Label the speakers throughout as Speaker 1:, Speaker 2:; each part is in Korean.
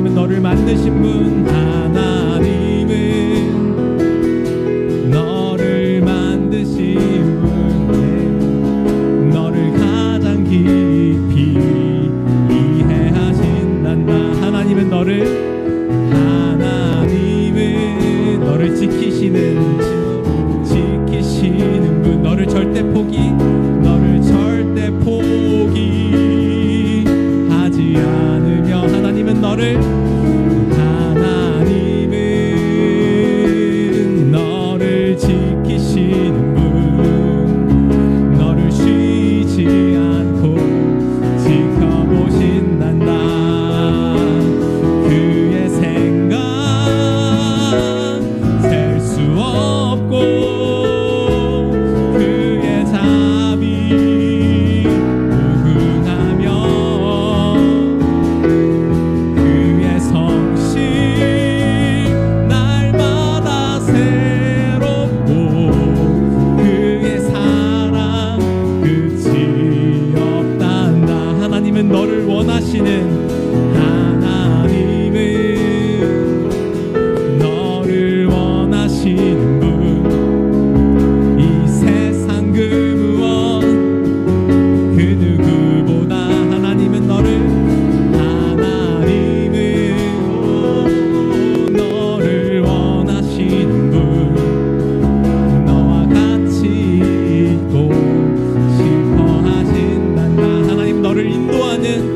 Speaker 1: 하나님은 너를 만드신 분, 하나님은 너를 만드신 분, 너를 가장 깊이 이해하신단다. 하나님은 너를 지키시는 분, 너를 절대 포기하지 않으며, 하나님은 너를 지키시는 분, 너를 쉬지 않고 지켜보신단다. 그의 생각 셀 수 없고 그의 자비 무궁하며 그의 성실 날마다 새롭고 그의 사랑 끝이 없단다. 하나님은 너를 원하시는, 분, 이 세상 그 무엇 그 누구보다 하나님은 너를 원하시는 분, 너와 같이 있고 싶어 하신단다. 하나님 너를 인도하는,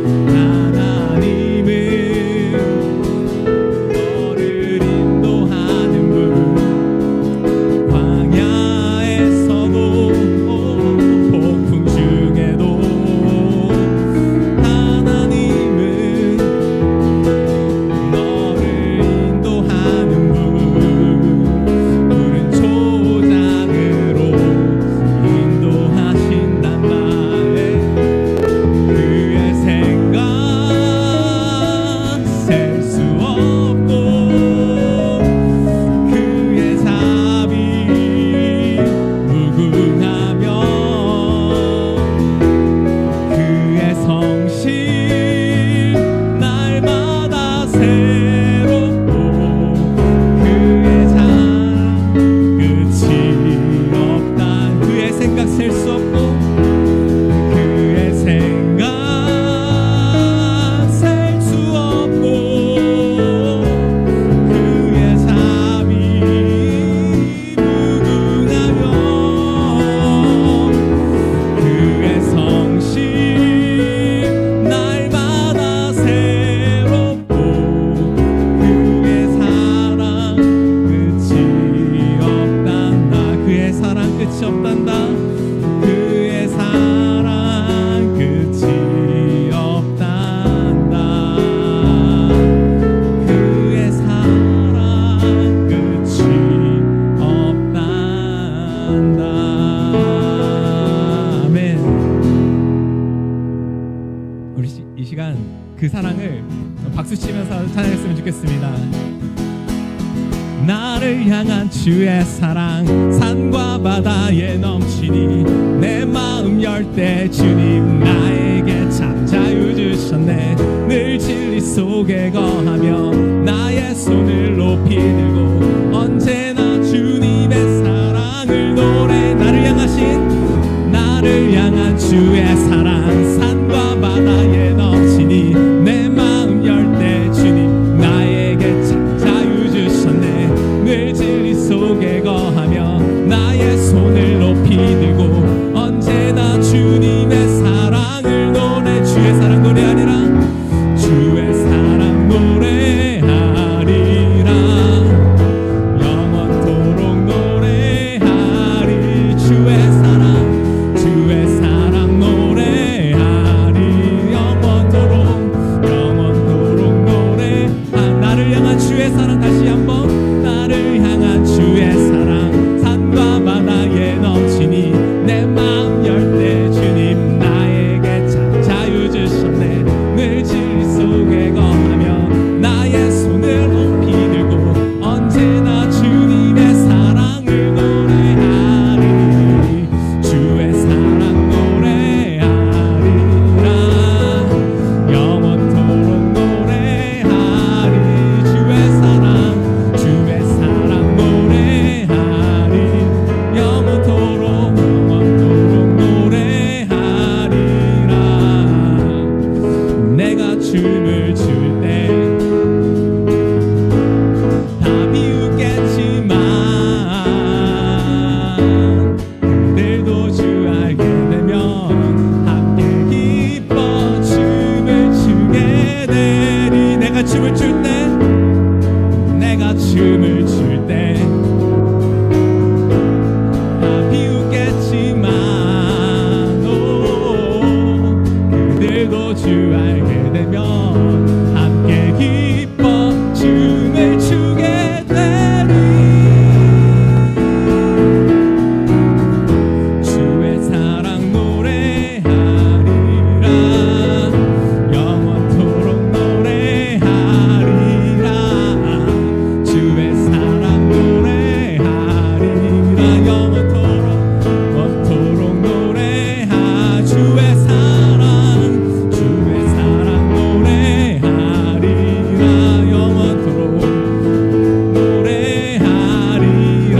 Speaker 1: 그 사랑을 박수 치면서 찬양했으면 좋겠습니다. 나를 향한 주의 사랑 산과 바다에 넘치니 내 마음 열 때 주님 나에게 참 자유 주셨네. 늘 진리 속에 거하며 나의 손을 높이 들고 언제나 주님의 사랑을 노래. 나를 향한 주의 사랑 산과 바다에 넘치니 내 마음 열 때 주님 나에게 참 자유 주셨네. 늘 진리 속에 거하며 나의 손을 높이 들고 언제나 주님의 사랑을 노래. 주의 사랑 노래하리라. 주의 사랑 노래하리라. 영원토록 노래하리. 주의 사랑 노래하리. 영원토록 노래. 나를 향한 주의 사랑 다시 한번. 나를 향한 주의 사랑 산과 바다에 넘치니 내 마음 열 때 주님 나에게 참 자유 주셨네. 늘 진리 속에 거하며 나의 손을 높이 들고 언제나 주님의 사랑을 노래하리. 주의 사랑 노래하리라. 영원토록 노래하리. 춤을 출 때, 내가 춤을 출 때 다 비웃겠지만 그들도 주 알게 되면 함께 기뻐 춤을 추게 되리. 주의 사랑 노래하리라. 영원토록 노래하리라. 주의 사랑 노래하리라. 영원토록 노래하. 주의 사랑 노래하리라. 영원토록 노래하리라.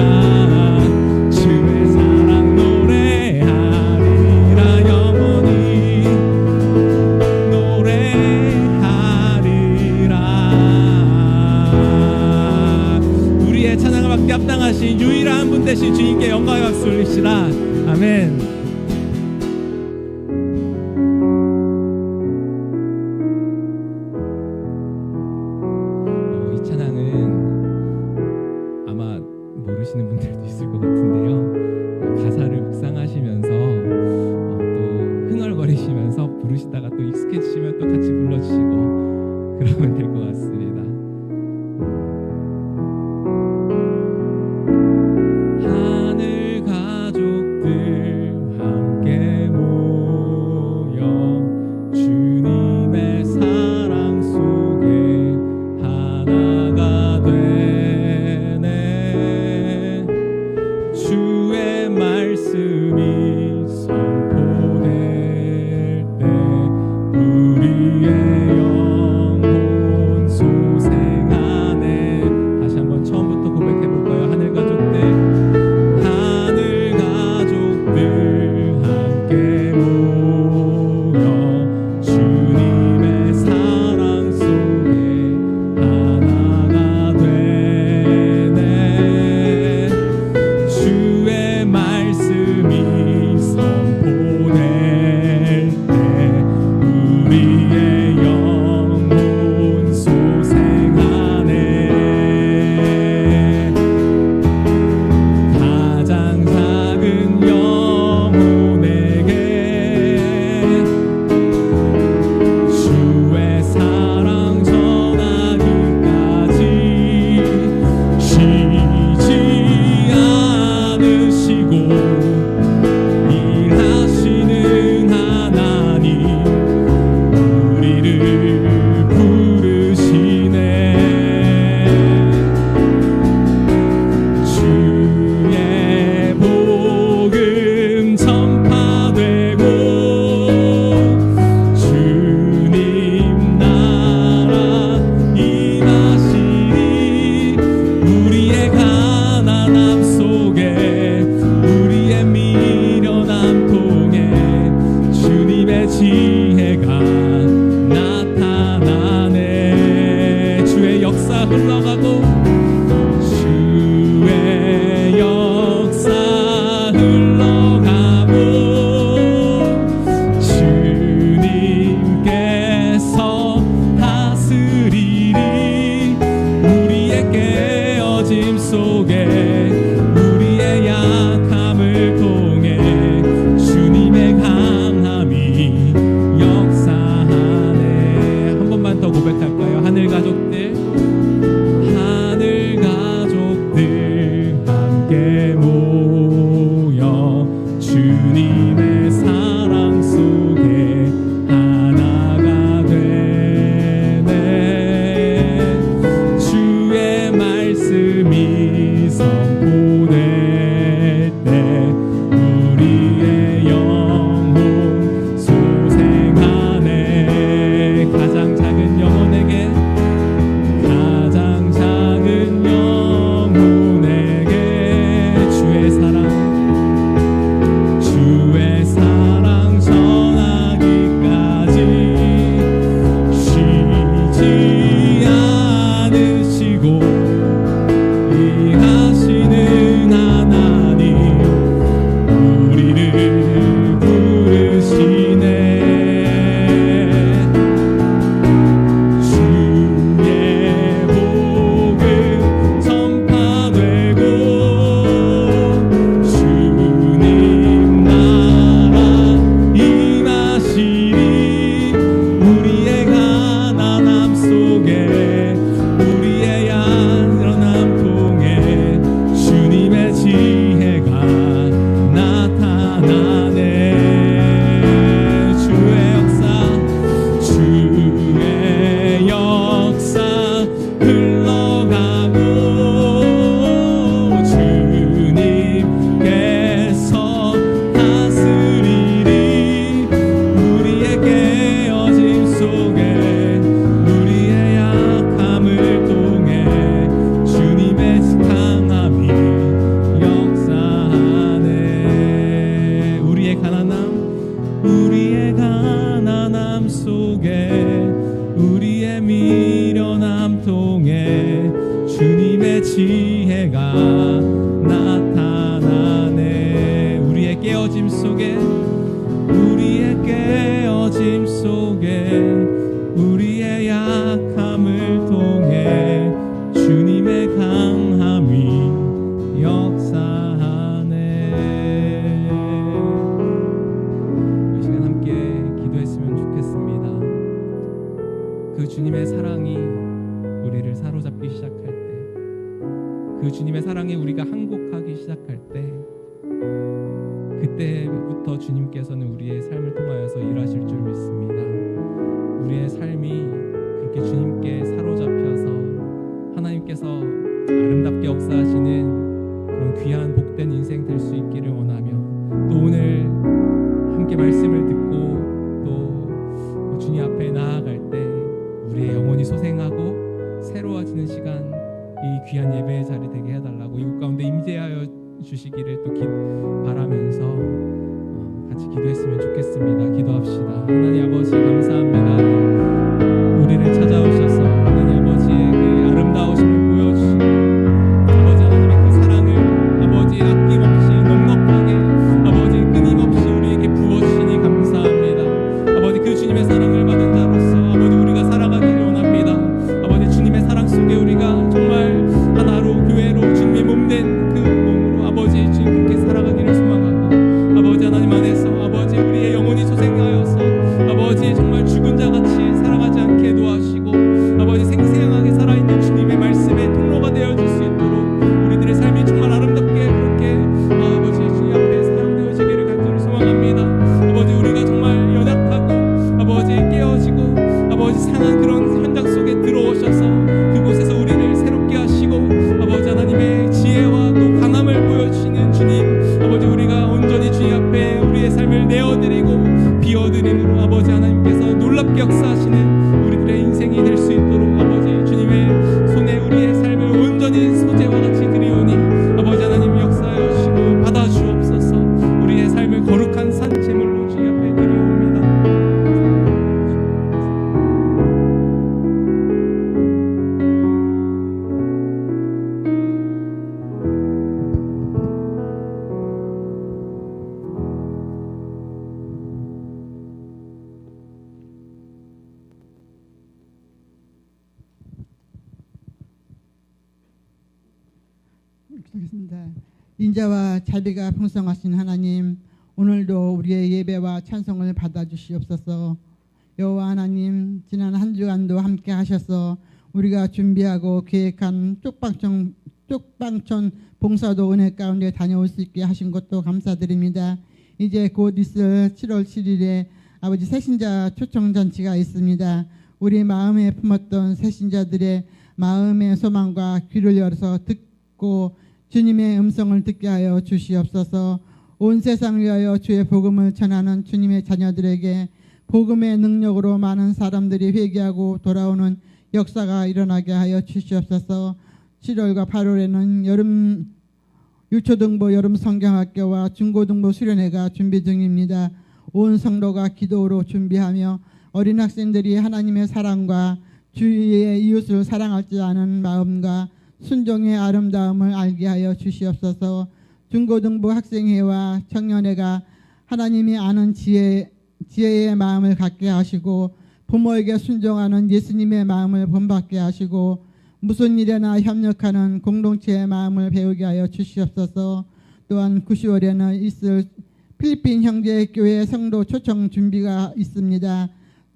Speaker 1: 주의 사랑 노래하리라. 영원히 노래하리라. 우리의 찬양을 받게 합당하신 유일한 분 되신 주님께 영광의 박수 올리시라. 아멘. 이 찬양은 아마 모르시는 분들도 있을 것 같은데요. 가사를 묵상하시면서 또 흥얼거리시면서 부르시다가 또 익숙해지시면 또 같이 불러주시고 그러면 될 것 같습니다. 하늘 가족들 함께 모여 주님의 사랑 속에 하나가 되네. 주의 말씀이 선포될 때 우리의 영혼 소생하네. 다시 한번 처음부터 고백해 볼까요? 하늘 가족들 함께 모여 주님의 사랑 속에 하나가 되네. 주의 말씀이 선포될 때 우리의 영혼 소생하네. 가장 작은 영혼에게 주의 사랑 전하기까지 쉬지 않으시고 일하시는 하나님 우리를 부르시네. 주의 복음 전파되고 주님 나라 임하시니 우리의 가난함 속에 우리의 미련함 통해 주님의 지혜가 나타나네. 주의 역사 흘러가고 주의 역사 흘러가고 주님께서 다스리리. 우리의 깨어짐 속에 우리의 약함을 통해 주님의 강함이 역사하네. 한 번만 더 고백할까요? 하늘 가족들 하늘 지혜가 나타나네. 우리의 깨어짐 속에 우리의 약함을 통해 주님의 강함이 역사하네. 이 시간 함께 기도했으면 좋겠습니다. 그 주님의 사랑이 우리를 사로잡기 시작할 때, 그 주님의 사랑에 우리가 항복하기 시작할 때, 그때부터 주님께서는 우리의 삶을 통하여서 일하실 줄 믿습니다. 우리의 삶이 그렇게 주님께 사로잡혀서 하나님께서 아름답게 역사하시는 그런 귀한 복된 인생 될 수 있기를 원하며, 또 오늘 함께 말씀을 듣고 또 주님 앞에 나아갈 때 우리의 영혼이 소생하고 새로워지는 시간, 이 귀한 예배의 자리 되게 해달라고 이곳 가운데 임재하여 주시기를 또 바라면서 같이 기도했으면 좋겠습니다. 기도합시다. 하나님 아버지 감사합니다. 우리를 찾아오셔서 하나님 아버지의 그 아름다우심을 보여주시고, 아버지 하나님의 그 사랑을 아버지 아낌없이 넉넉하게 아버지 끊임없이 우리에게 부어주시니 감사합니다. 아버지 그 주님의 사랑을 받은 자로서 아버지 우리가 살아가기를 원합니다. 아버지 주님의 사랑 속에 우리가 정말 하나로 교회로 주님의 몸된 그 몸으로 아버지 주님 그렇게 살아가기를 소망하고, 아버지 하나님 안에서 아버지 우리의 영혼이 소생하여서 아버지 정말 죽은 자같이 살아가지 않게 도와주시고, 아버지 생생하게 살아있는 주님의 말씀의 통로가 되어줄 수 있도록 우리들의 삶이 정말 아름답게 그렇게 아버지 주님 앞에 사용되어지기를 간절히 소망합니다. 아버지 우리가 정말 연약하고 아버지 깨어지고 아버지 상한 그런 현장 속에 들어오셔서 그곳에서 우리를 새롭게 하시고 아버지 하나님의 지혜와 또 강함을 보여주시는 주님, 아버지 우리가 온전히 주님 앞에 우리의 삶을 내어드리고 비워드림으로 아버지 하나님께서 놀랍게 역사하시는 우리들의 인생이 될 수 있도록 아버지 주님의 손에 우리의 삶을 온전히 소재와 같이 드리오니 아버지 하나님 역사하여 주시고 받아주옵소서. 우리의 삶을 거룩한 산 제물로 주님 앞에 드리옵니다.
Speaker 2: 기도하겠습니다. 인자와 자비가 풍성하신 하나님, 오늘도 우리의 예배와 찬송을 받아주시옵소서. 여호와 하나님, 지난 한 주간도 함께 하셔서 우리가 준비하고 계획한 쪽방촌 봉사도 은혜 가운데 다녀올 수 있게 하신 것도 감사드립니다. 이제 곧 있을 7월 7일에 아버지 새신자 초청잔치가 있습니다. 우리 마음에 품었던 새신자들의 마음의 소망과 귀를 열어서 듣고 주님의 음성을 듣게 하여 주시옵소서. 온 세상 위하여 주의 복음을 전하는 주님의 자녀들에게 복음의 능력으로 많은 사람들이 회개하고 돌아오는 역사가 일어나게 하여 주시옵소서. 7월과 8월에는 여름 유초등부 여름 성경학교와 중고등부 수련회가 준비 중입니다. 온 성도가 기도로 준비하며 어린 학생들이 하나님의 사랑과 주위의 이웃을 사랑할 줄 아는 마음과 순종의 아름다움을 알게 하여 주시옵소서. 중고등부 학생회와 청년회가 하나님이 아는 지혜의 마음을 갖게 하시고 부모에게 순종하는 예수님의 마음을 본받게 하시고 무슨 일에나 협력하는 공동체의 마음을 배우게 하여 주시옵소서. 또한 9월에는 있을 필리핀 형제교회 성도 초청 준비가 있습니다.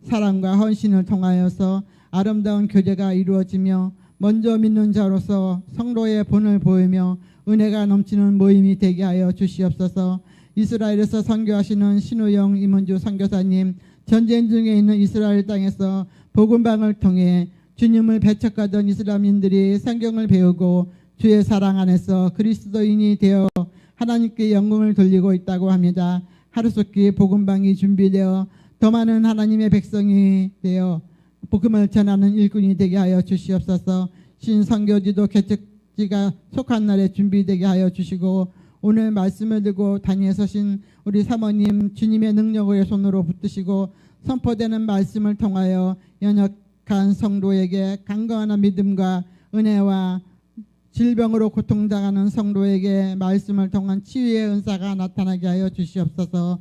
Speaker 2: 사랑과 헌신을 통하여서 아름다운 교제가 이루어지며 먼저 믿는 자로서 성도의 본을 보이며 은혜가 넘치는 모임이 되게 하여 주시옵소서. 이스라엘에서 선교하시는 신우영 이문주 선교사님, 전쟁 중에 있는 이스라엘 땅에서 복음방을 통해 주님을 배척하던 이스라엘인들이 성경을 배우고 주의 사랑 안에서 그리스도인이 되어 하나님께 영광을 돌리고 있다고 합니다. 하루속히 복음방이 준비되어 더 많은 하나님의 백성이 되어 복음을 전하는 일꾼이 되게 하여 주시옵소서. 신선교지도 개척지가 속한 날에 준비되게 하여 주시고 오늘 말씀을 들고 단위에 서신 우리 사모님 주님의 능력의 손으로 붙드시고 선포되는 말씀을 통하여 연약한 성도에게 강건한 믿음과 은혜와 질병으로 고통당하는 성도에게 말씀을 통한 치유의 은사가 나타나게 하여 주시옵소서.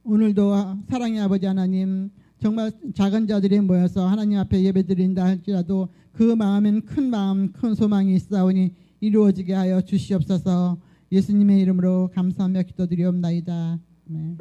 Speaker 2: 오늘도 사랑의 아버지 하나님, 정말 작은 자들이 모여서 하나님 앞에 예배드린다 할지라도 그 마음엔 큰 마음, 큰 소망이 있사오니 이루어지게 하여 주시옵소서. 예수님의 이름으로 감사하며 기도드리옵나이다. 아멘.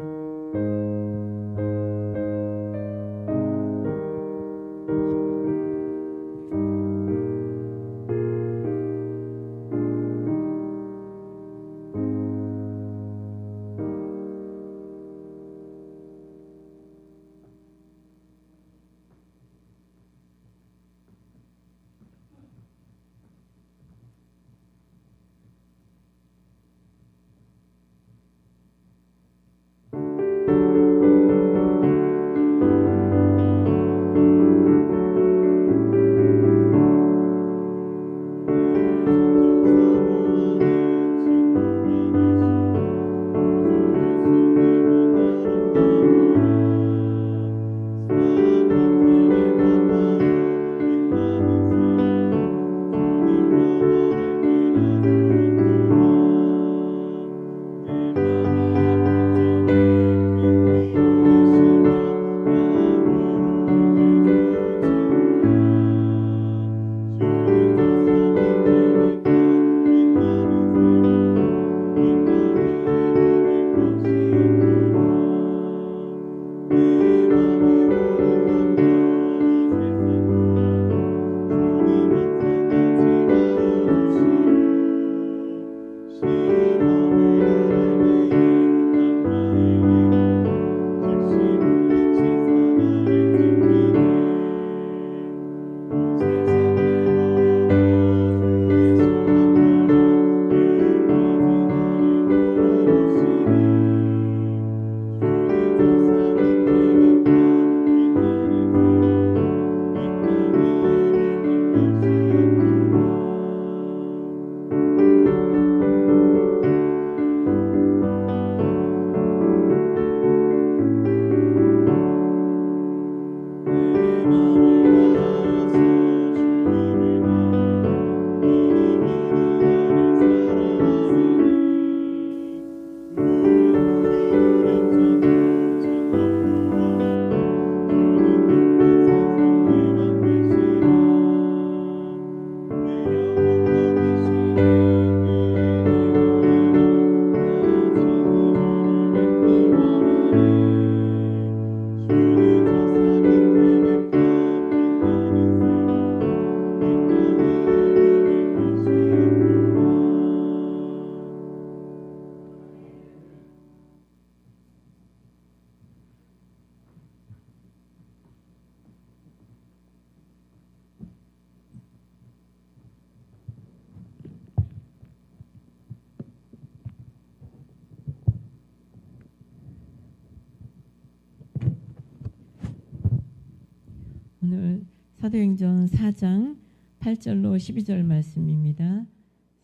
Speaker 3: 오늘 사도행전 4장 8절로 12절 말씀입니다.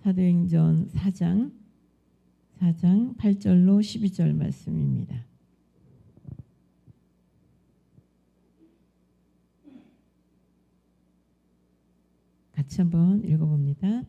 Speaker 3: 사도행전 4장 8절로 12절 말씀입니다. 같이 한번 읽어봅니다.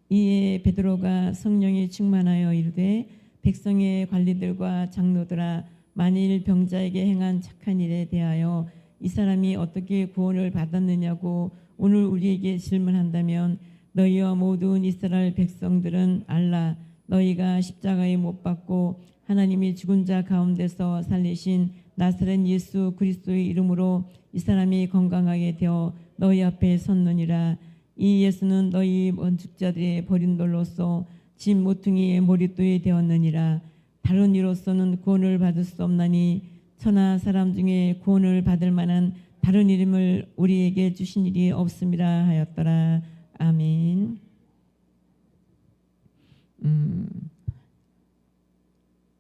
Speaker 3: 이에 베드로가 성령이 충만하여 이르되 백성의 관리들과 장로들아, 만일 병자에게 행한 착한 일에 대하여 이 사람이 어떻게 구원을 받았느냐고 오늘 우리에게 질문한다면 너희와 모든 이스라엘 백성들은 알라. 너희가 십자가에 못 박고 하나님이 죽은 자 가운데서 살리신 나사렛 예수 그리스도의 이름으로 이 사람이 건강하게 되어 너희 앞에 섰느니라. 이 예수는 너희 원축자들의 버린 돌로서 집 모퉁이의 머릿돌이 되었느니라. 다른 이로서는 구원을 받을 수 없나니 천하 사람 중에 구원을 받을 만한 다른 이름을 우리에게 주신 일이 없음이라 하였더라. 아멘.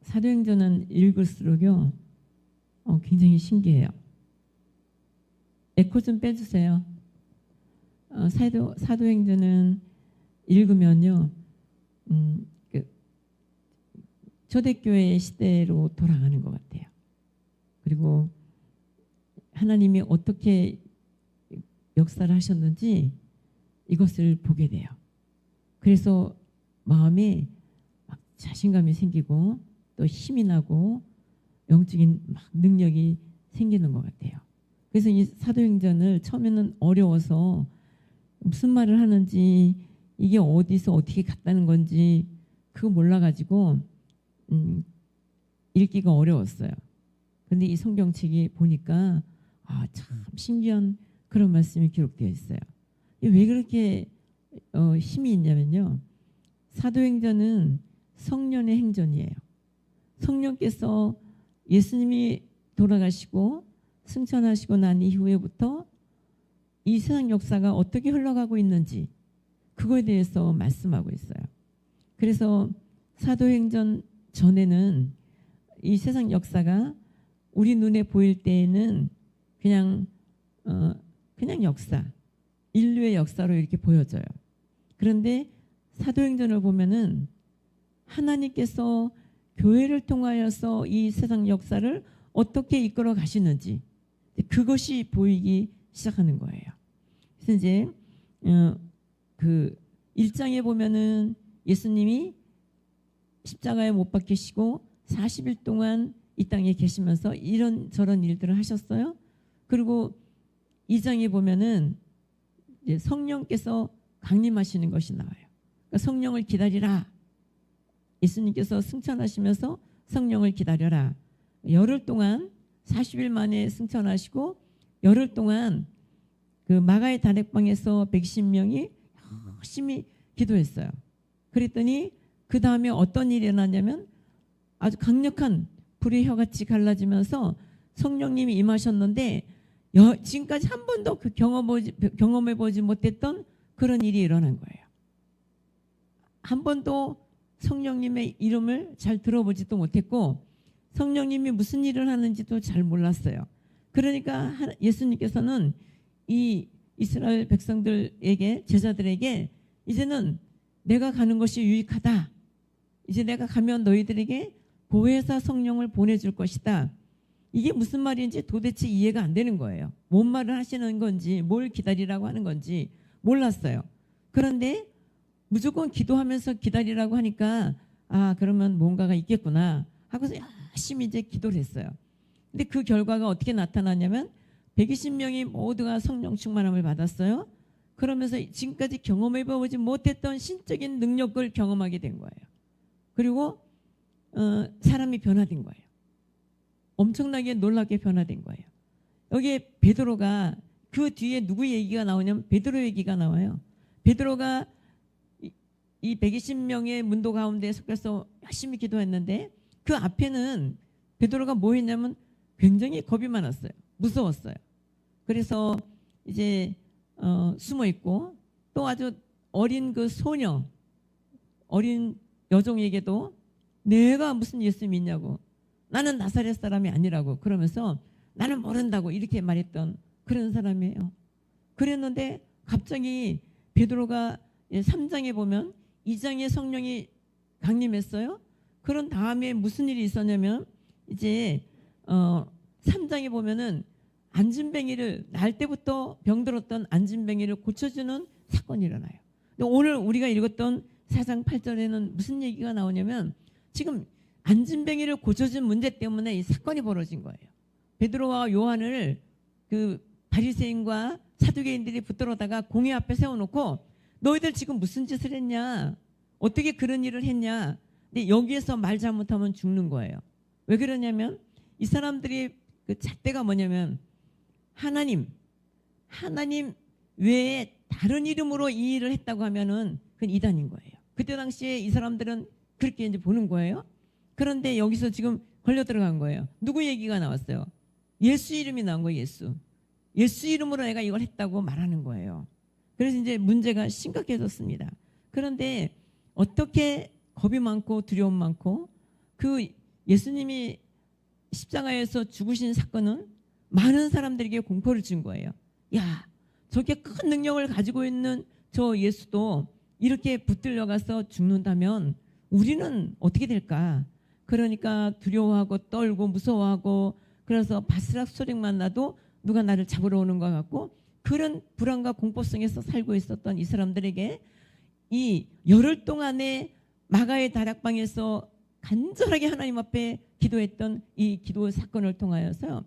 Speaker 3: 사도행전은 읽을수록요 굉장히 신기해요. 에코 좀 빼주세요. 사도행전은 읽으면요 초대교회 시대로 돌아가는 것 같아요. 그리고 하나님이 어떻게 역사를 하셨는지 이것을 보게 돼요. 그래서 마음에 막 자신감이 생기고 또 힘이 나고 영적인 막 능력이 생기는 것 같아요. 그래서 이 사도행전을 처음에는 어려워서 무슨 말을 하는지 이게 어디서 어떻게 갔다는 건지 그거 몰라가지고 읽기가 어려웠어요. 근데 이 성경책이 보니까 참 신기한 그런 말씀이 기록되어 있어요. 왜 그렇게 힘이 있냐면요. 사도행전은 성령의 행전이에요. 성령께서 예수님이 돌아가시고 승천하시고 난 이후에부터 이 세상 역사가 어떻게 흘러가고 있는지 그거에 대해서 말씀하고 있어요. 그래서 사도행전 전에는 이 세상 역사가 우리 눈에 보일 때에는 그냥 역사, 인류의 역사로 이렇게 보여져요. 그런데 사도행전을 보면은 하나님께서 교회를 통하여서 이 세상 역사를 어떻게 이끌어 가시는지 그것이 보이기 시작하는 거예요. 그래서 이제 그 1장에 보면은 예수님이 십자가에 못 박히시고 40일 동안 이 땅에 계시면서 이런저런 일들을 하셨어요. 그리고 2장에 보면은 이제 성령께서 강림하시는 것이 나와요. 그러니까 성령을 기다리라. 예수님께서 승천하시면서 성령을 기다려라. 열흘 동안 40일 만에 승천하시고 열흘 동안 그 마가의 다락방에서 110명이 열심히 기도했어요. 그랬더니 그 다음에 어떤 일이 일어났냐면 아주 강력한 불의 혀같이 갈라지면서 성령님이 임하셨는데 지금까지 한 번도 그 경험해보지 못했던 그런 일이 일어난 거예요. 한 번도 성령님의 이름을 잘 들어보지도 못했고 성령님이 무슨 일을 하는지도 잘 몰랐어요. 그러니까 예수님께서는 이 이스라엘 백성들에게 제자들에게 이제는 내가 가는 것이 유익하다. 이제 내가 가면 너희들에게 보혜사 성령을 보내줄 것이다. 이게 무슨 말인지 도대체 이해가 안 되는 거예요. 뭔 말을 하시는 건지 뭘 기다리라고 하는 건지 몰랐어요. 그런데 무조건 기도하면서 기다리라고 하니까 그러면 뭔가가 있겠구나 하고서 열심히 이제 기도를 했어요. 근데 그 결과가 어떻게 나타나냐면 120명이 모두가 성령 충만함을 받았어요. 그러면서 지금까지 경험해보지 못했던 신적인 능력을 경험하게 된 거예요. 그리고 사람이 변화된 거예요. 엄청나게 놀랍게 변화된 거예요. 여기에 베드로가 그 뒤에 누구 얘기가 나오냐면 베드로 얘기가 나와요. 베드로가 이 120명의 문도 가운데 속해서 열심히 기도했는데 그 앞에는 베드로가 뭐 했냐면 굉장히 겁이 많았어요. 무서웠어요. 그래서 이제 숨어 있고 또 아주 어린 그 소녀, 어린 여종에게도 내가 무슨 예수 믿냐고 나는 나사렛 사람이 아니라고 그러면서 나는 모른다고 이렇게 말했던 그런 사람이에요. 그랬는데 갑자기 베드로가 3장에 보면 2장에 성령이 강림했어요. 그런 다음에 무슨 일이 있었냐면 이제 3장에 보면은 안진뱅이를 날 때부터 병들었던 안진뱅이를 고쳐주는 사건이 일어나요. 오늘 우리가 읽었던 4장 8절에는 무슨 얘기가 나오냐면 지금 안진뱅이를 고쳐준 문제 때문에 이 사건이 벌어진 거예요. 베드로와 요한을 그 바리새인과 사두개인들이 붙들어다가 공회 앞에 세워놓고 너희들 지금 무슨 짓을 했냐? 어떻게 그런 일을 했냐? 근데 여기에서 말 잘못하면 죽는 거예요. 왜 그러냐면 이 사람들이 그 잣대가 뭐냐면 하나님 외에 다른 이름으로 이 일을 했다고 하면은 그건 이단인 거예요. 그때 당시에 이 사람들은 그렇게 이제 보는 거예요. 그런데 여기서 지금 걸려 들어간 거예요. 누구 얘기가 나왔어요? 예수 이름이 나온 거예요. 예수 이름으로 내가 이걸 했다고 말하는 거예요. 그래서 이제 문제가 심각해졌습니다. 그런데 어떻게 겁이 많고 두려움 많고 그 예수님이 십자가에서 죽으신 사건은 많은 사람들에게 공포를 준 거예요. 야, 저렇게 큰 능력을 가지고 있는 저 예수도 이렇게 붙들려가서 죽는다면 우리는 어떻게 될까? 그러니까 두려워하고 떨고 무서워하고 그래서 바스락 소리만 나도 누가 나를 잡으러 오는 것 같고 그런 불안과 공포 속에서 살고 있었던 이 사람들에게 이 열흘 동안의 마가의 다락방에서 간절하게 하나님 앞에 기도했던 이 기도 사건을 통하여서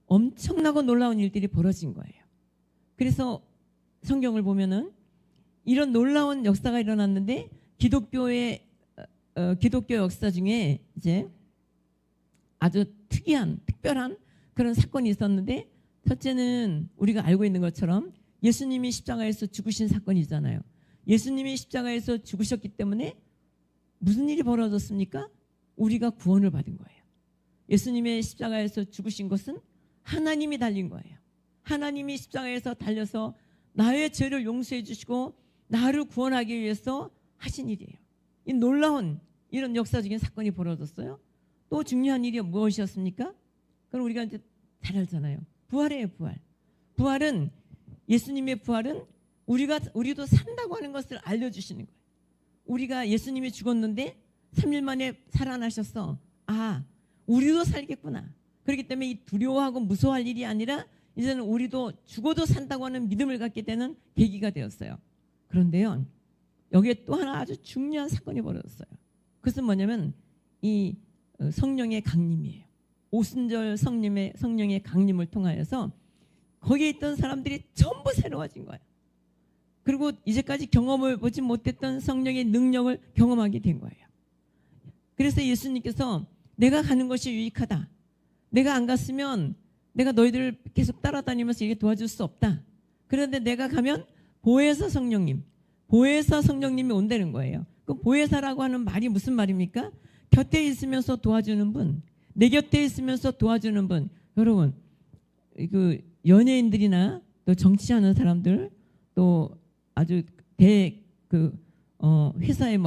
Speaker 3: 엄청나고 놀라운 일들이 벌어진 거예요. 그래서 성경을 보면은 이런 놀라운 역사가 일어났는데 기독교의 기독교 역사 중에 이제 아주 특별한 그런 사건이 있었는데, 첫째는 우리가 알고 있는 것처럼 예수님이 십자가에서 죽으신 사건이잖아요. 예수님이 십자가에서 죽으셨기 때문에 무슨 일이 벌어졌습니까? 우리가 구원을 받은 거예요. 예수님의 십자가에서 죽으신 것은 하나님이 달린 거예요. 하나님이 십자가에서 달려서 나의 죄를 용서해 주시고 나를 구원하기 위해서 하신 일이에요. 이 놀라운 이런 역사적인 사건이 벌어졌어요. 또 중요한 일이 무엇이었습니까? 그럼 우리가 이제 잘 알잖아요. 부활이에요, 부활. 부활은, 예수님의 부활은 우리도 산다고 하는 것을 알려주시는 거예요. 우리가 예수님이 죽었는데 3일 만에 살아나셨어. 아, 우리도 살겠구나. 그렇기 때문에 이 두려워하고 무서워할 일이 아니라 이제는 우리도 죽어도 산다고 하는 믿음을 갖게 되는 계기가 되었어요. 그런데요, 여기에 또 하나 아주 중요한 사건이 벌어졌어요. 그것은 뭐냐면 이 성령의 강림이에요. 오순절 성령의 강림을 통하여서 거기에 있던 사람들이 전부 새로워진 거예요. 그리고 이제까지 경험을 보지 못했던 성령의 능력을 경험하게 된 거예요. 그래서 예수님께서 내가 가는 것이 유익하다. 내가 안 갔으면 내가 너희들을 계속 따라다니면서 이렇게 도와줄 수 없다. 그런데 내가 가면 보혜사 성령님이 온다는 거예요. 그 보혜사라고 하는 말이 무슨 말입니까? 곁에 있으면서 도와주는 분, 내 곁에 있으면서 도와주는 분. 여러분, 그 연예인들이나 또 정치하는 사람들, 또 아주 회사의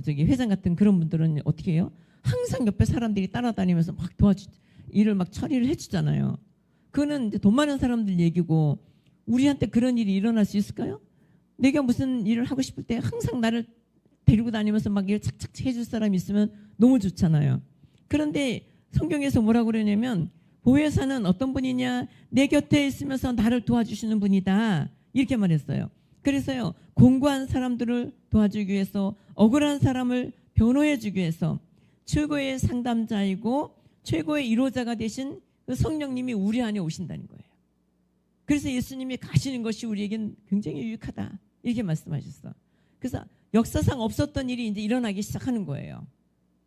Speaker 3: 회장 같은 그런 분들은 어떻게 해요? 항상 옆에 사람들이 따라다니면서 막 일을 막 처리를 해주잖아요. 그거는 이제 돈 많은 사람들 얘기고, 우리한테 그런 일이 일어날 수 있을까요? 내가 무슨 일을 하고 싶을 때 항상 나를 데리고 다니면서 막 일 착착 해줄 사람이 있으면 너무 좋잖아요. 그런데 성경에서 뭐라고 그러냐면, 보혜사는 어떤 분이냐? 내 곁에 있으면서 나를 도와주시는 분이다. 이렇게 말했어요. 그래서요, 공고한 사람들을 도와주기 위해서, 억울한 사람을 변호해주기 위해서 최고의 상담자이고 최고의 위로자가 되신 그 성령님이 우리 안에 오신다는 거예요. 그래서 예수님이 가시는 것이 우리에겐 굉장히 유익하다. 이렇게 말씀하셨어. 그래서 역사상 없었던 일이 이제 일어나기 시작하는 거예요.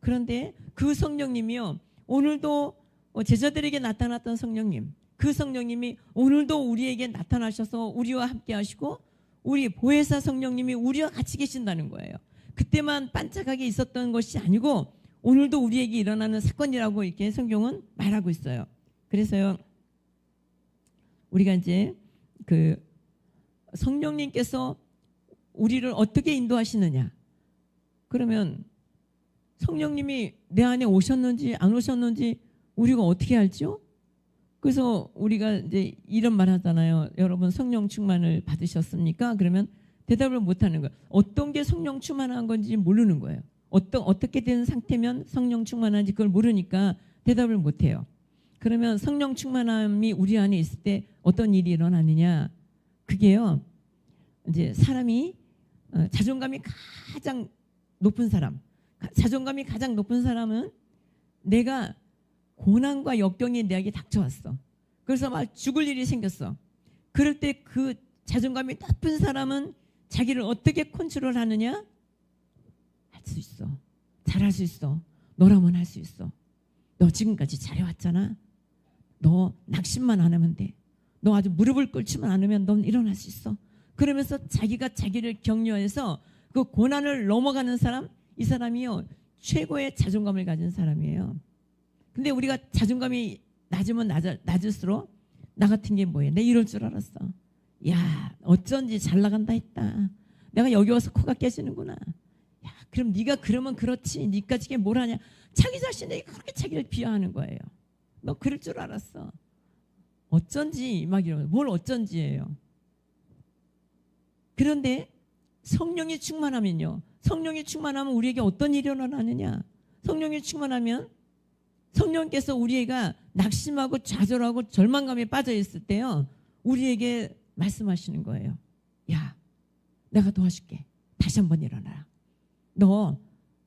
Speaker 3: 그런데 그 성령님이요, 오늘도 제자들에게 나타났던 성령님, 그 성령님이 오늘도 우리에게 나타나셔서 우리와 함께 하시고, 우리 보혜사 성령님이 우리와 같이 계신다는 거예요. 그때만 반짝하게 있었던 것이 아니고 오늘도 우리에게 일어나는 사건이라고 이렇게 성경은 말하고 있어요. 그래서요, 우리가 이제 그 성령님께서 우리를 어떻게 인도하시느냐? 그러면 성령님이 내 안에 오셨는지 안 오셨는지 우리가 어떻게 알죠? 그래서 우리가 이제 이런 말 하잖아요. 여러분 성령 충만을 받으셨습니까? 그러면 대답을 못 하는 거예요. 어떤 게 성령 충만한 건지 모르는 거예요. 어떻게 된 상태면 성령 충만한지 그걸 모르니까 대답을 못 해요. 그러면 성령 충만함이 우리 안에 있을 때 어떤 일이 일어나느냐? 그게요, 이제 사람이 자존감이 가장 높은 사람은 내가 고난과 역경이 내게 닥쳐왔어. 그래서 막 죽을 일이 생겼어. 그럴 때 그 자존감이 높은 사람은 자기를 어떻게 컨트롤하느냐? 할 수 있어. 잘할 수 있어. 너라면 할 수 있어. 너 지금까지 잘해왔잖아. 너 낙심만 안 하면 돼. 너 아주 무릎을 꿇지만 않으면 넌 일어날 수 있어. 그러면서 자기가 자기를 격려해서 그 고난을 넘어가는 사람, 이 사람이요, 최고의 자존감을 가진 사람이에요. 근데 우리가 자존감이 낮으면 낮을수록 나 같은 게 뭐예요? 내 이럴 줄 알았어. 야, 어쩐지 잘 나간다 했다. 내가 여기 와서 코가 깨지는구나. 야, 그럼 네가 그러면 그렇지. 네까지 이게 뭘 하냐. 자기 자신에게 그렇게 자기를 비하하는 거예요. 너 그럴 줄 알았어. 어쩐지 막 이러면 뭘 어쩐지예요. 그런데 성령이 충만하면요. 성령이 충만하면 우리에게 어떤 일이 일어나느냐. 성령이 충만하면 성령께서 우리가 낙심하고 좌절하고 절망감에 빠져 있을 때요, 우리에게 말씀하시는 거예요. 야, 내가 도와줄게. 다시 한번 일어나라. 너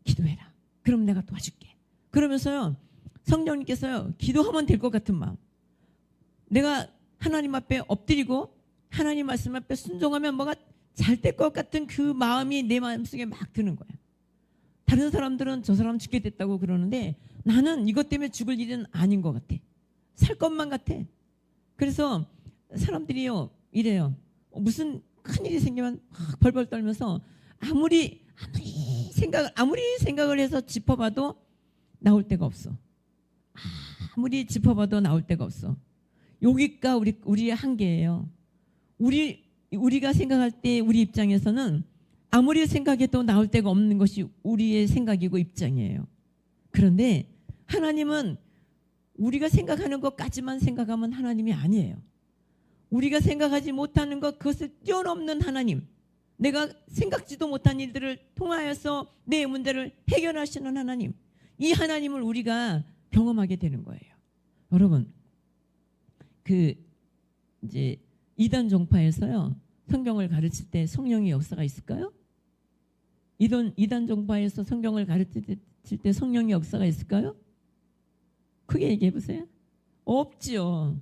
Speaker 3: 기도해라. 그럼 내가 도와줄게. 그러면서요, 성령님께서요, 기도하면 될 것 같은 마음. 내가 하나님 앞에 엎드리고 하나님 말씀 앞에 순종하면 뭐가 잘 될 것 같은 그 마음이 내 마음속에 막 드는 거예요. 다른 사람들은 저 사람 죽게 됐다고 그러는데 나는 이것 때문에 죽을 일은 아닌 것 같아. 살 것만 같아. 그래서 사람들이요, 이래요. 무슨 큰일이 생기면 막 벌벌 떨면서 아무리 생각을 해서 짚어봐도 나올 데가 없어. 아무리 짚어봐도 나올 데가 없어. 여기가 우리의 한계예요. 우리가 생각할 때 우리 입장에서는 아무리 생각해도 나올 데가 없는 것이 우리의 생각이고 입장이에요. 그런데 하나님은 우리가 생각하는 것까지만 생각하면 하나님이 아니에요. 우리가 생각하지 못하는 것, 그것을 뛰어넘는 하나님, 내가 생각지도 못한 일들을 통하여서 내 문제를 해결하시는 하나님, 이 하나님을 우리가 경험하게 되는 거예요. 여러분, 이제 이단 종파에서요, 성경을 가르칠 때 성령의 역사가 있을까요? 이단 종파에서 성경을 가르칠 때 성령의 역사가 있을까요? 크게 얘기해 보세요. 없죠.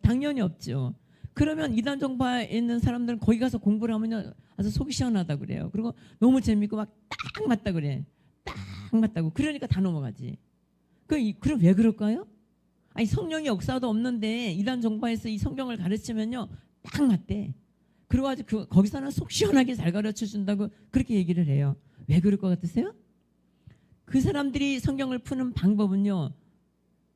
Speaker 3: 당연히 없죠. 그러면 이단 종파에 있는 사람들은 거기 가서 공부를 하면 아주 속이 시원하다 그래요. 그리고 너무 재밌고 막 딱 맞다 그래. 딱 맞다고. 그러니까 다 넘어가지. 그럼 왜 그럴까요? 아니, 성령의 역사도 없는데 이단 종파에서 이 성경을 가르치면요, 딱 맞대. 그래가지고 거기서는 속 시원하게 잘 가르쳐 준다고 그렇게 얘기를 해요. 왜 그럴 것 같으세요? 그 사람들이 성경을 푸는 방법은요,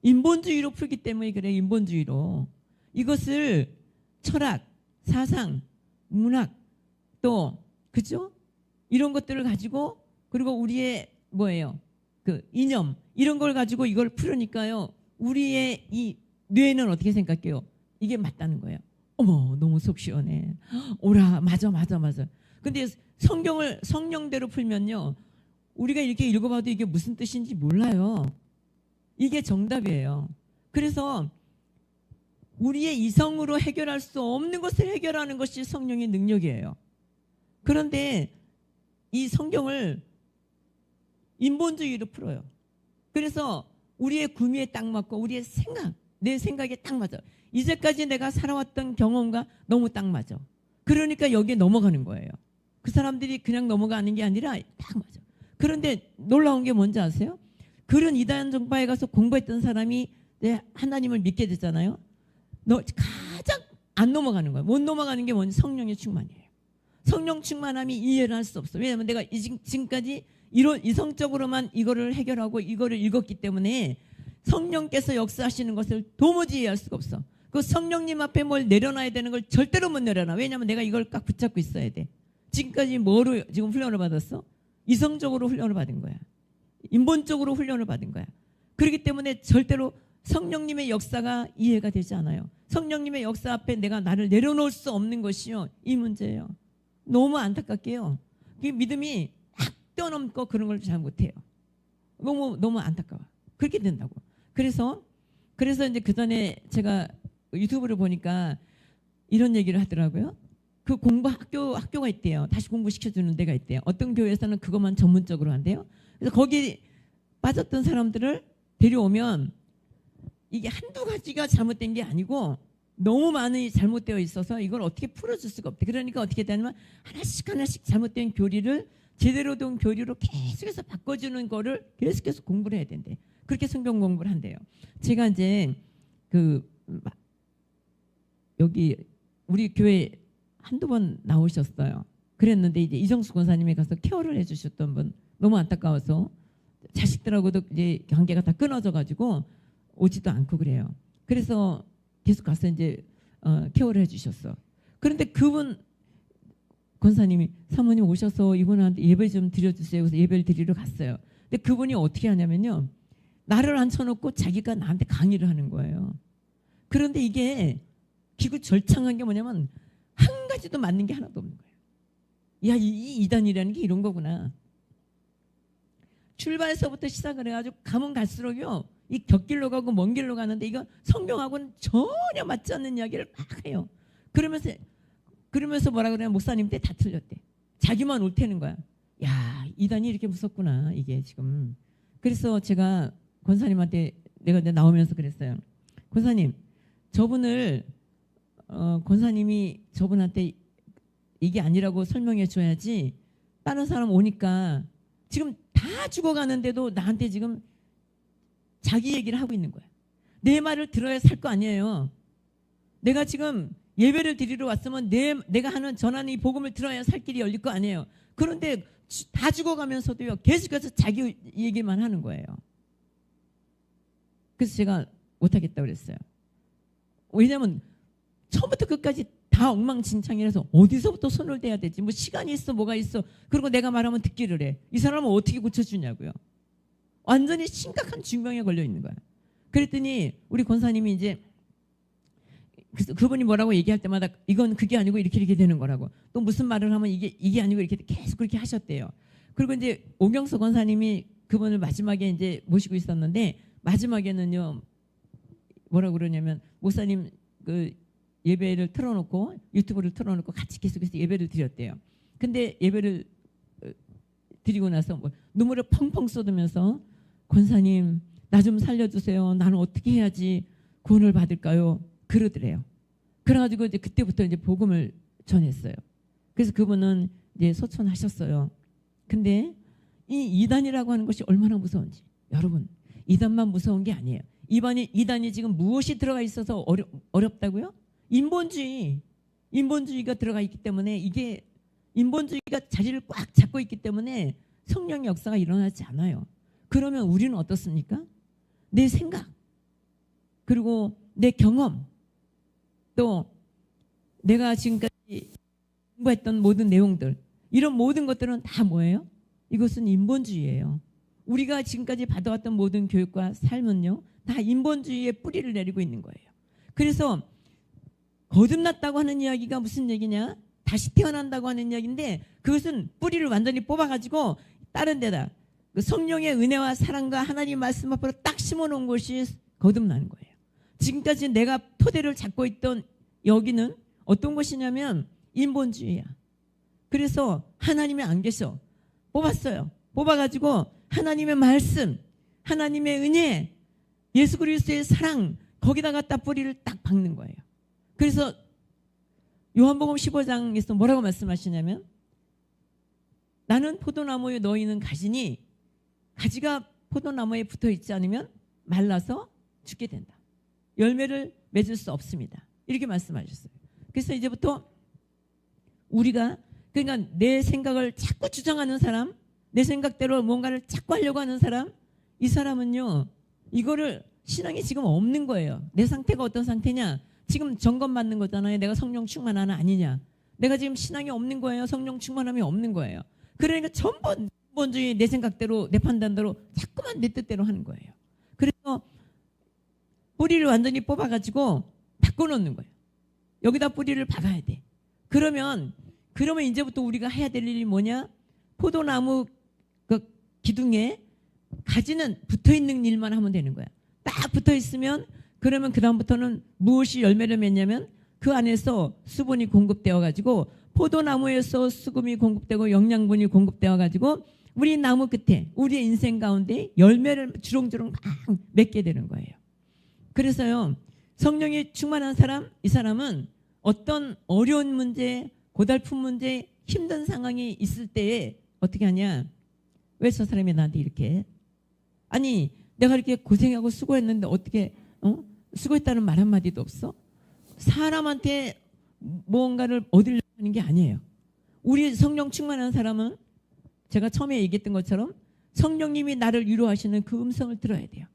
Speaker 3: 인본주의로 풀기 때문에 그래요. 인본주의로. 이것을 철학, 사상, 문학, 또 그죠? 이런 것들을 가지고, 그리고 우리의 뭐예요? 그 이념, 이런 걸 가지고 이걸 풀으니까요, 우리의 이 뇌는 어떻게 생각해요? 이게 맞다는 거예요. 어머, 너무 속 시원해. 오라, 맞아. 근데 성경을 성령대로 풀면요, 우리가 이렇게 읽어봐도 이게 무슨 뜻인지 몰라요. 이게 정답이에요. 그래서 우리의 이성으로 해결할 수 없는 것을 해결하는 것이 성령의 능력이에요. 그런데 이 성경을 인본주의로 풀어요. 그래서 우리의 구미에 딱 맞고 우리의 생각, 내 생각에 딱 맞아. 이제까지 내가 살아왔던 경험과 너무 딱 맞아. 그러니까 여기에 넘어가는 거예요. 그 사람들이 그냥 넘어가는 게 아니라 딱 맞아. 그런데 놀라운 게 뭔지 아세요? 그런 이단 종파에 가서 공부했던 사람이 하나님을 믿게 됐잖아요. 가장 안 넘어가는 거예요. 못 넘어가는 게 뭔지 성령의 충만이에요. 성령 충만함이 이해를 할 수 없어. 왜냐하면 내가 지금까지 이성적으로만 이거를 해결하고 이거를 읽었기 때문에 성령께서 역사하시는 것을 도무지 이해할 수가 없어. 그 성령님 앞에 뭘 내려놔야 되는 걸 절대로 못 내려놔. 왜냐하면 내가 이걸 꽉 붙잡고 있어야 돼. 지금까지 뭐로 지금 훈련을 받았어? 이성적으로 훈련을 받은 거야. 인본적으로 훈련을 받은 거야. 그렇기 때문에 절대로 성령님의 역사가 이해가 되지 않아요. 성령님의 역사 앞에 내가 나를 내려놓을 수 없는 것이요, 이 문제예요. 너무 안타깝게요. 믿음이 딱 뛰어넘고 그런 걸 잘 못해요. 너무 안타까워. 그렇게 된다고. 그래서 이제 그 전에 제가 유튜브를 보니까 이런 얘기를 하더라고요. 그 공부 학교가 있대요. 다시 공부시켜주는 데가 있대요. 어떤 교회에서는 그것만 전문적으로 한대요. 그래서 거기 빠졌던 사람들을 데려오면 이게 한두 가지가 잘못된 게 아니고 너무 많이 잘못되어 있어서 이걸 어떻게 풀어줄 수가 없대. 그러니까 어떻게 되냐면 하나씩 잘못된 교리를 제대로 된 교리로 계속해서 바꿔주는 거를 계속해서 공부를 해야 된대. 그렇게 성경 공부를 한대요. 제가 이제 여기 우리 교회 한두 번 나오셨어요. 그랬는데 이제 이정수 권사님이 가서 케어를 해주셨던 분, 너무 안타까워서 자식들하고도 이제 관계가 다 끊어져 가지고 오지도 않고 그래요. 그래서 계속 가서 이제 케어를 해주셨어. 그런데 그분 권사님이 사모님 오셔서 이분한테 예배 좀 드려주세요. 그래서 예배를 드리러 갔어요. 근데 그분이 어떻게 하냐면요, 나를 앉혀놓고 자기가 나한테 강의를 하는 거예요. 그런데 이게 기구 절창한 게 뭐냐면 한 가지도 맞는 게 하나도 없는 거예요. 야, 이 이단이라는 게 이런 거구나. 출발에서부터 시작을 해가지고 가면 갈수록요, 이 곁길로 가고 먼 길로 가는데 이거 성경하고는 전혀 맞지 않는 이야기를 막 해요. 그러면서 뭐라 그러냐, 목사님한테 다 틀렸대. 자기만 옳다는 거야. 야, 이단이 이렇게 무섭구나, 이게 지금. 그래서 제가 권사님한테 내가 나오면서 그랬어요. 권사님, 저분을 권사님이 저분한테 이게 아니라고 설명해 줘야지. 다른 사람 오니까 지금 다 죽어가는데도 나한테 지금 자기 얘기를 하고 있는 거야. 내 말을 들어야 살 거 아니에요. 내가 지금 예배를 드리러 왔으면 내가 하는 전하는 이 복음을 들어야 살 길이 열릴 거 아니에요. 그런데 다 죽어가면서도요, 계속해서 자기 얘기만 하는 거예요. 그래서 제가 못하겠다고 그랬어요. 왜냐면 처음부터 끝까지 다 엉망진창이라서 어디서부터 손을 대야 되지? 뭐 시간이 있어, 뭐가 있어. 그리고 내가 말하면 듣기를 해. 이 사람은 어떻게 고쳐주냐고요. 완전히 심각한 중병에 걸려 있는 거야. 그랬더니 우리 권사님이 이제 그분이 뭐라고 얘기할 때마다 이건 그게 아니고 이렇게 되는 거라고. 또 무슨 말을 하면 이게 아니고 이렇게 계속 그렇게 하셨대요. 그리고 이제 오경서 권사님이 그분을 마지막에 이제 모시고 있었는데, 마지막에는요, 뭐라고 그러냐면, 목사님 그 예배를 틀어놓고 유튜브를 틀어놓고 같이 계속해서 예배를 드렸대요. 근데 예배를 드리고 나서 뭐 눈물을 펑펑 쏟으면서, 권사님 나 좀 살려주세요. 나는 어떻게 해야지 구원을 받을까요? 그러더래요. 그래가지고 이제 그때부터 이제 복음을 전했어요. 그래서 그분은 이제 소천하셨어요. 근데 이 이단이라고 하는 것이 얼마나 무서운지, 여러분, 이단만 무서운 게 아니에요. 이단이 지금 무엇이 들어가 있어서 어렵다고요? 인본주의가 들어가 있기 때문에, 이게 인본주의가 자리를 꽉 잡고 있기 때문에 성령의 역사가 일어나지 않아요. 그러면 우리는 어떻습니까? 내 생각, 그리고 내 경험, 또 내가 지금까지 공부했던 모든 내용들, 이런 모든 것들은 다 뭐예요? 이것은 인본주의예요. 우리가 지금까지 받아왔던 모든 교육과 삶은요, 다 인본주의의 뿌리를 내리고 있는 거예요. 그래서 거듭났다고 하는 이야기가 무슨 얘기냐? 다시 태어난다고 하는 이야기인데, 그것은 뿌리를 완전히 뽑아가지고 다른 데다 그 성령의 은혜와 사랑과 하나님 말씀 앞으로 딱 심어놓은 것이 거듭나는 거예요. 지금까지 내가 토대를 잡고 있던 여기는 어떤 것이냐면 인본주의야. 그래서 하나님이 안 계셔. 뽑았어요. 뽑아가지고 하나님의 말씀, 하나님의 은혜, 예수 그리스도의 사랑, 거기다 갖다 뿌리를 딱 박는 거예요. 그래서 요한복음 15장에서 뭐라고 말씀하시냐면, 나는 포도나무에 너희는 가지니 가지가 포도나무에 붙어있지 않으면 말라서 죽게 된다. 열매를 맺을 수 없습니다. 이렇게 말씀하셨어요. 그래서 이제부터 우리가, 그러니까 내 생각을 자꾸 주장하는 사람, 내 생각대로 뭔가를 자꾸 하려고 하는 사람, 이 사람은요, 이거를 신앙이 지금 없는 거예요. 내 상태가 어떤 상태냐? 지금 점검 받는 거잖아요. 내가 성령 충만하나 아니냐. 내가 지금 신앙이 없는 거예요. 성령 충만함이 없는 거예요. 그러니까 전부 인본주의, 내 생각대로, 내 판단대로 자꾸만 내 뜻대로 하는 거예요. 그래서 뿌리를 완전히 뽑아가지고 바꿔놓는 거예요. 여기다 뿌리를 박아야 돼. 그러면 이제부터 우리가 해야 될 일이 뭐냐? 포도나무 그 기둥에 가지는 붙어있는 일만 하면 되는 거야. 딱 붙어있으면, 그러면 그 다음부터는 무엇이 열매를 맺냐면, 그 안에서 수분이 공급되어 가지고, 포도나무에서 수금이 공급되고 영양분이 공급되어 가지고 우리 나무 끝에, 우리의 인생 가운데 열매를 주렁주렁 막 맺게 되는 거예요. 그래서요, 성령이 충만한 사람, 이 사람은 어떤 어려운 문제, 고달픈 문제, 힘든 상황이 있을 때에 어떻게 하냐? 왜 저 사람이 나한테 이렇게 해? 아니, 내가 이렇게 고생하고 수고했는데 어떻게 수고했다는 말 한마디도 없어? 사람한테 뭔가를 얻으려고 하는 게 아니에요. 우리 성령 충만한 사람은 제가 처음에 얘기했던 것처럼 성령님이 나를 위로하시는 그 음성을 들어야 돼요.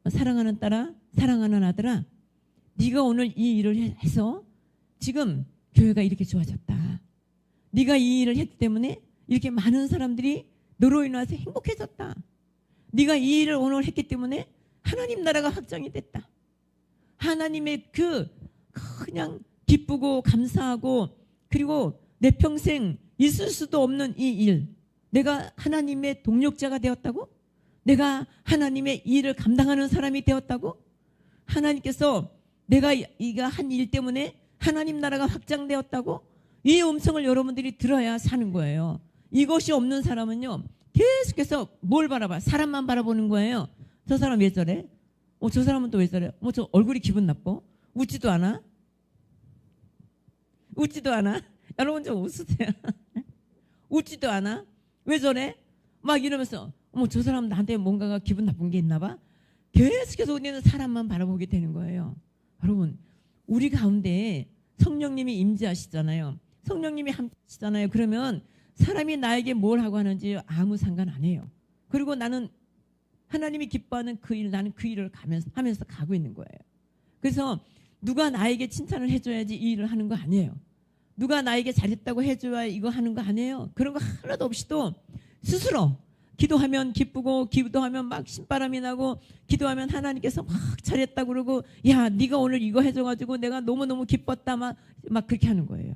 Speaker 3: 사랑하는 딸아, 사랑하는 아들아, 네가 오늘 이 일을 해서 지금 교회가 이렇게 좋아졌다. 네가 이 일을 했기 때문에 이렇게 많은 사람들이 너로 인해서 행복해졌다. 네가 이 일을 오늘 했기 때문에 하나님 나라가 확장이 됐다. 하나님의 그냥 기쁘고 감사하고, 그리고 내 평생 있을 수도 없는 이 일, 내가 하나님의 동력자가 되었다고? 내가 하나님의 일을 감당하는 사람이 되었다고? 하나님께서 내가 이가 한 일 때문에 하나님 나라가 확장되었다고? 이 음성을 여러분들이 들어야 사는 거예요. 이것이 없는 사람은요, 계속해서 뭘 바라봐? 사람만 바라보는 거예요. 저 사람 왜 저래? 저 사람은 또 왜 저래? 저 얼굴이 기분 나빠? 웃지도 않아? 웃지도 않아? 여러분 좀 웃으세요. 웃지도 않아? 왜 저래? 막 이러면서 저 사람 나한테 뭔가가 기분 나쁜 게 있나 봐? 계속해서 우리는 사람만 바라보게 되는 거예요. 여러분, 우리 가운데 성령님이 임재하시잖아요. 성령님이 함께하시잖아요. 그러면 사람이 나에게 뭘 하고 하는지 아무 상관 안 해요. 그리고 나는 하나님이 기뻐하는 그 일, 나는 그 일을 하면서 가고 있는 거예요. 그래서 누가 나에게 칭찬을 해줘야지 이 일을 하는 거 아니에요. 누가 나에게 잘했다고 해줘야 이거 하는 거 아니에요. 그런 거 하나도 없이도 스스로 기도하면 기쁘고, 기도하면 막 신바람이 나고, 기도하면 하나님께서 막 잘했다고 그러고, 야 네가 오늘 이거 해줘가지고 내가 너무너무 기뻤다 막 그렇게 하는 거예요.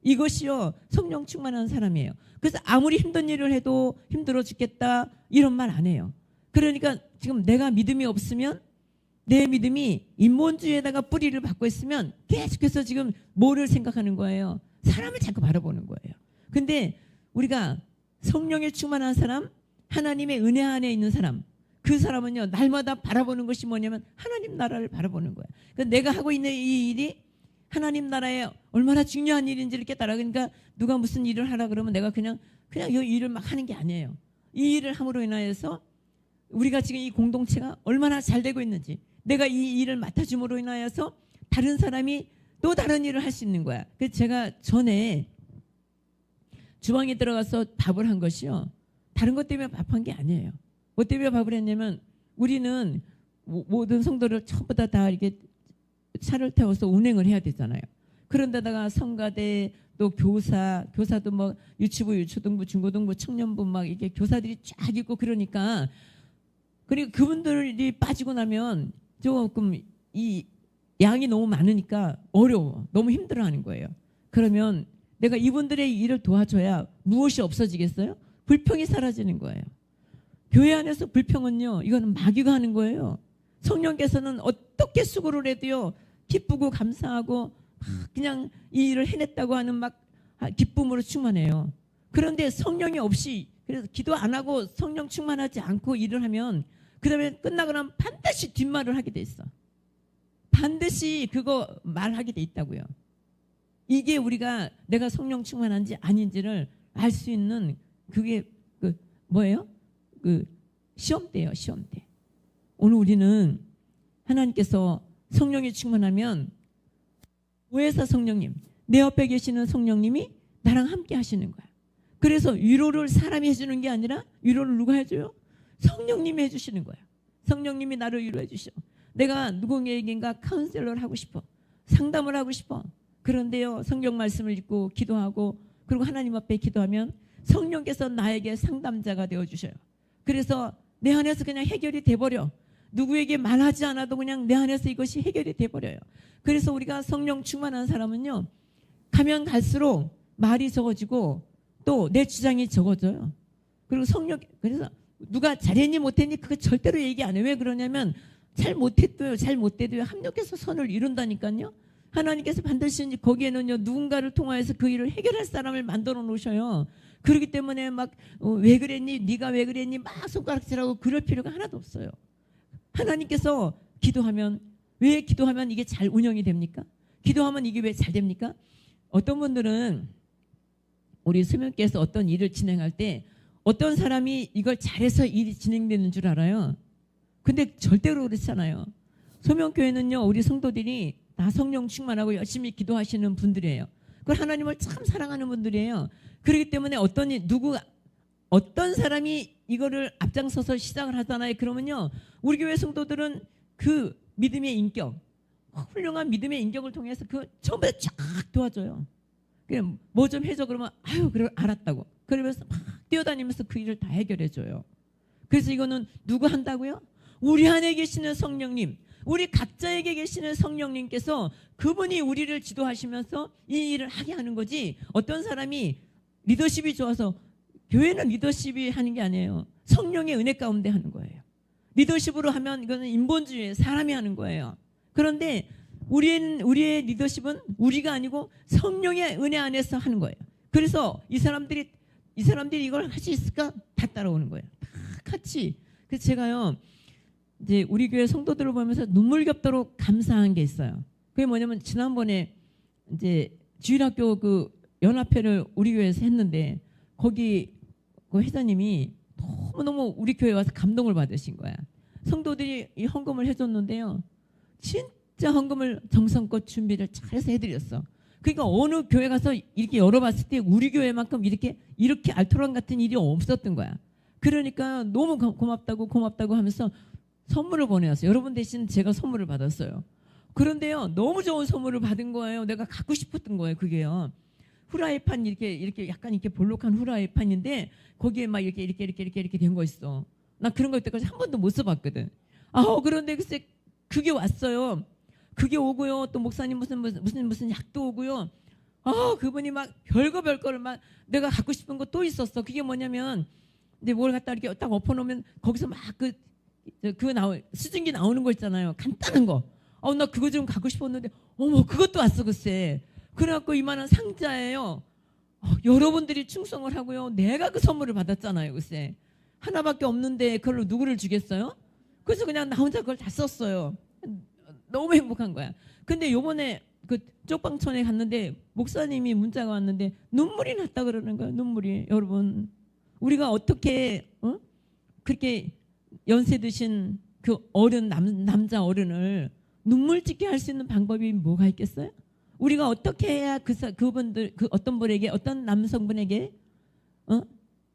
Speaker 3: 이것이요 성령 충만한 사람이에요. 그래서 아무리 힘든 일을 해도 힘들어 죽겠다 이런 말 안 해요. 그러니까 지금 내가 믿음이 없으면, 내 믿음이 인본주의에다가 뿌리를 받고 있으면 계속해서 지금 뭐를 생각하는 거예요? 사람을 자꾸 바라보는 거예요. 근데 우리가 성령에 충만한 사람, 하나님의 은혜 안에 있는 사람, 그 사람은요 날마다 바라보는 것이 뭐냐면 하나님 나라를 바라보는 거예요. 그러니까 내가 하고 있는 이 일이 하나님 나라에 얼마나 중요한 일인지를 깨달아. 그러니까 누가 무슨 일을 하라 그러면 내가 그냥 이 일을 막 하는 게 아니에요. 이 일을 함으로 인하여서 우리가 지금 이 공동체가 얼마나 잘 되고 있는지, 내가 이 일을 맡아줌으로 인하여서 다른 사람이 또 다른 일을 할 수 있는 거야. 그래서 제가 전에 주방에 들어가서 밥을 한 것이요, 다른 것 때문에 밥한 게 아니에요. 뭐 때문에 밥을 했냐면, 우리는 모든 성도를 전부 다 이렇게 차를 태워서 운행을 해야 되잖아요. 그런데다가 성가대, 또 교사도 뭐 유치부, 유초등부, 중고등부, 청년부 막 이게 교사들이 쫙 있고, 그러니까 그리고 그분들이 빠지고 나면 조금 이 양이 너무 많으니까 어려워, 너무 힘들어하는 거예요. 그러면 내가 이분들의 일을 도와줘야 무엇이 없어지겠어요? 불평이 사라지는 거예요. 교회 안에서 불평은요, 이거는 마귀가 하는 거예요. 성령께서는 어떻게 수고를 해도요 기쁘고 감사하고 그냥 이 일을 해냈다고 하는 막 기쁨으로 충만해요. 그런데 성령이 없이, 그래서 기도 안 하고 성령 충만하지 않고 일을 하면 그 다음에 끝나고 나면 반드시 뒷말을 하게 돼 있어. 반드시 그거 말하게 돼 있다고요. 이게 우리가 내가 성령 충만한지 아닌지를 알 수 있는 그게 뭐예요? 시험대예요, 시험대. 오늘 우리는 하나님께서 성령이 충만하면 보혜사 성령님, 내 옆에 계시는 성령님이 나랑 함께 하시는 거야. 그래서 위로를 사람이 해주는 게 아니라 위로를 누가 해줘요? 성령님이 해주시는 거야. 성령님이 나를 위로해 주셔. 내가 누군가에겐가 카운셀러를 하고 싶어, 상담을 하고 싶어. 그런데요, 성경 말씀을 읽고 기도하고 그리고 하나님 앞에 기도하면 성령께서 나에게 상담자가 되어주셔요. 그래서 내 안에서 그냥 해결이 돼버려. 누구에게 말하지 않아도 그냥 내 안에서 이것이 해결이 돼버려요. 그래서 우리가 성령 충만한 사람은요, 가면 갈수록 말이 적어지고 또 내 주장이 적어져요. 그리고 그래서 누가 잘했니 못했니 그거 절대로 얘기 안 해요. 왜 그러냐면 잘 못해도요 합력해서 선을 이룬다니까요. 하나님께서 반드시 거기에는요 누군가를 통하여서 그 일을 해결할 사람을 만들어 놓으셔요. 그렇기 때문에 막 왜 그랬니, 네가 왜 그랬니 막 손가락질하고 그럴 필요가 하나도 없어요. 하나님께서 왜 기도하면 이게 잘 운영이 됩니까? 기도하면 이게 왜 잘 됩니까? 어떤 분들은 우리 수명께서 어떤 일을 진행할 때 어떤 사람이 이걸 잘해서 일이 진행되는 줄 알아요. 근데 절대로 그렇지 않아요. 소명교회는요, 우리 성도들이 다 성령 충만하고 열심히 기도하시는 분들이에요. 그걸 하나님을 참 사랑하는 분들이에요. 그렇기 때문에 어떤 사람이 이거를 앞장서서 시작을 하잖아요. 그러면요, 우리 교회 성도들은 그 믿음의 인격, 훌륭한 믿음의 인격을 통해서 그 전부 다 쫙 도와줘요. 그냥 뭐 좀 해줘 그러면 그래 알았다고. 그러면서 막 뛰어다니면서 그 일을 다 해결해줘요. 그래서 이거는 누가 한다고요? 우리 안에 계시는 성령님, 우리 각자에게 계시는 성령님께서 그분이 우리를 지도하시면서 이 일을 하게 하는 거지, 어떤 사람이 리더십이 좋아서, 교회는 리더십이 하는 게 아니에요. 성령의 은혜 가운데 하는 거예요. 리더십으로 하면 이거는 인본주의, 사람이 하는 거예요. 그런데 우리의 리더십은 우리가 아니고 성령의 은혜 안에서 하는 거예요. 그래서 이 사람들이 이걸 할 수 있을까? 다 따라오는 거예요. 다 같이. 그래서 제가요, 이제 우리 교회 성도들을 보면서 눈물겹도록 감사한 게 있어요. 그게 뭐냐면 지난번에 이제 주일학교 그 연합회를 우리 교회에서 했는데 거기 그 회장님이 너무너무 우리 교회에 와서 감동을 받으신 거야. 성도들이 이 헌금을 해줬는데요, 진짜 헌금을 정성껏 준비를 잘해서 해드렸어. 그러니까 어느 교회 가서 이렇게 열어봤을 때 우리 교회만큼 이렇게 알토란 같은 일이 없었던 거야. 그러니까 너무 고맙다고 하면서 선물을 보내왔어요. 여러분 대신 제가 선물을 받았어요. 그런데요, 너무 좋은 선물을 받은 거예요. 내가 갖고 싶었던 거예요. 그게요, 후라이팬 이렇게 약간 이렇게 볼록한 후라이팬인데 거기에 막 이렇게 된 거 있어. 나 그런 거 여태까지 한 번도 못 써봤거든. 그런데 글쎄 그게 왔어요. 그게 오고요. 또 목사님 무슨 약도 오고요. 그분이 막 별거를 막 내가 갖고 싶은 거 또 있었어. 그게 뭐냐면 근데 뭘 갖다 이렇게 딱 엎어놓으면 거기서 막 수증기 나오는 거 있잖아요. 간단한 거. 나 그거 좀 갖고 싶었는데 그것도 왔어 글쎄. 그래갖고 이만한 상자예요. 여러분들이 충성을 하고요. 내가 그 선물을 받았잖아요. 글쎄 하나밖에 없는데 그걸로 누구를 주겠어요? 그래서 그냥 나 혼자 그걸 다 썼어요. 너무 행복한 거야. 근데 요번에 그 쪽방촌에 갔는데 목사님이 문자가 왔는데 눈물이 났다 그러는 거야. 눈물이. 여러분, 우리가 어떻게 그렇게 연세 드신 그 어른 남자 어른을 눈물 짓게 할 수 있는 방법이 뭐가 있겠어요? 우리가 어떻게 해야 그분들 어떤 분에게 어떤 남성분에게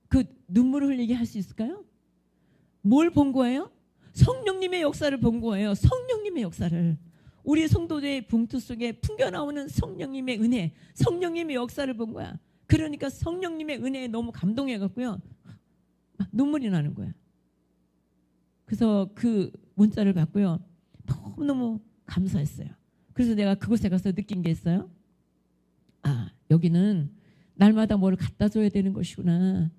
Speaker 3: 그 눈물을 흘리게 할 수 있을까요? 뭘 본 거예요? 성령님의 역사를 본 거예요. 성령님의 역사를. 우리 성도들의 봉투 속에 풍겨나오는 성령님의 은혜, 성령님의 역사를 본 거야. 그러니까 성령님의 은혜에 너무 감동해갖고요, 막 눈물이 나는 거야. 그래서 그 문자를 받고요, 너무너무 감사했어요. 그래서 내가 그곳에 가서 느낀 게 있어요. 여기는 날마다 뭘 갖다 줘야 되는 것이구나.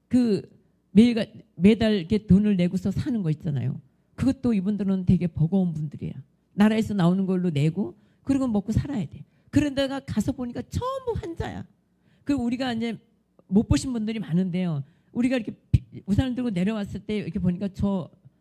Speaker 3: 그 매달 이렇게 돈을 내고서 사는 거 있잖아요. 그것도 이분들은 되게 버거운 분들이에요. 나라에서 나오는 걸로 내고 그리고 먹고 살아야 돼. 그런 데가 가서 보니까 전부 환자야. 그 우리가 이제 못 보신 분들이 많은데요. 우리가 이렇게 우산을 들고 내려왔을 때 이렇게 보니까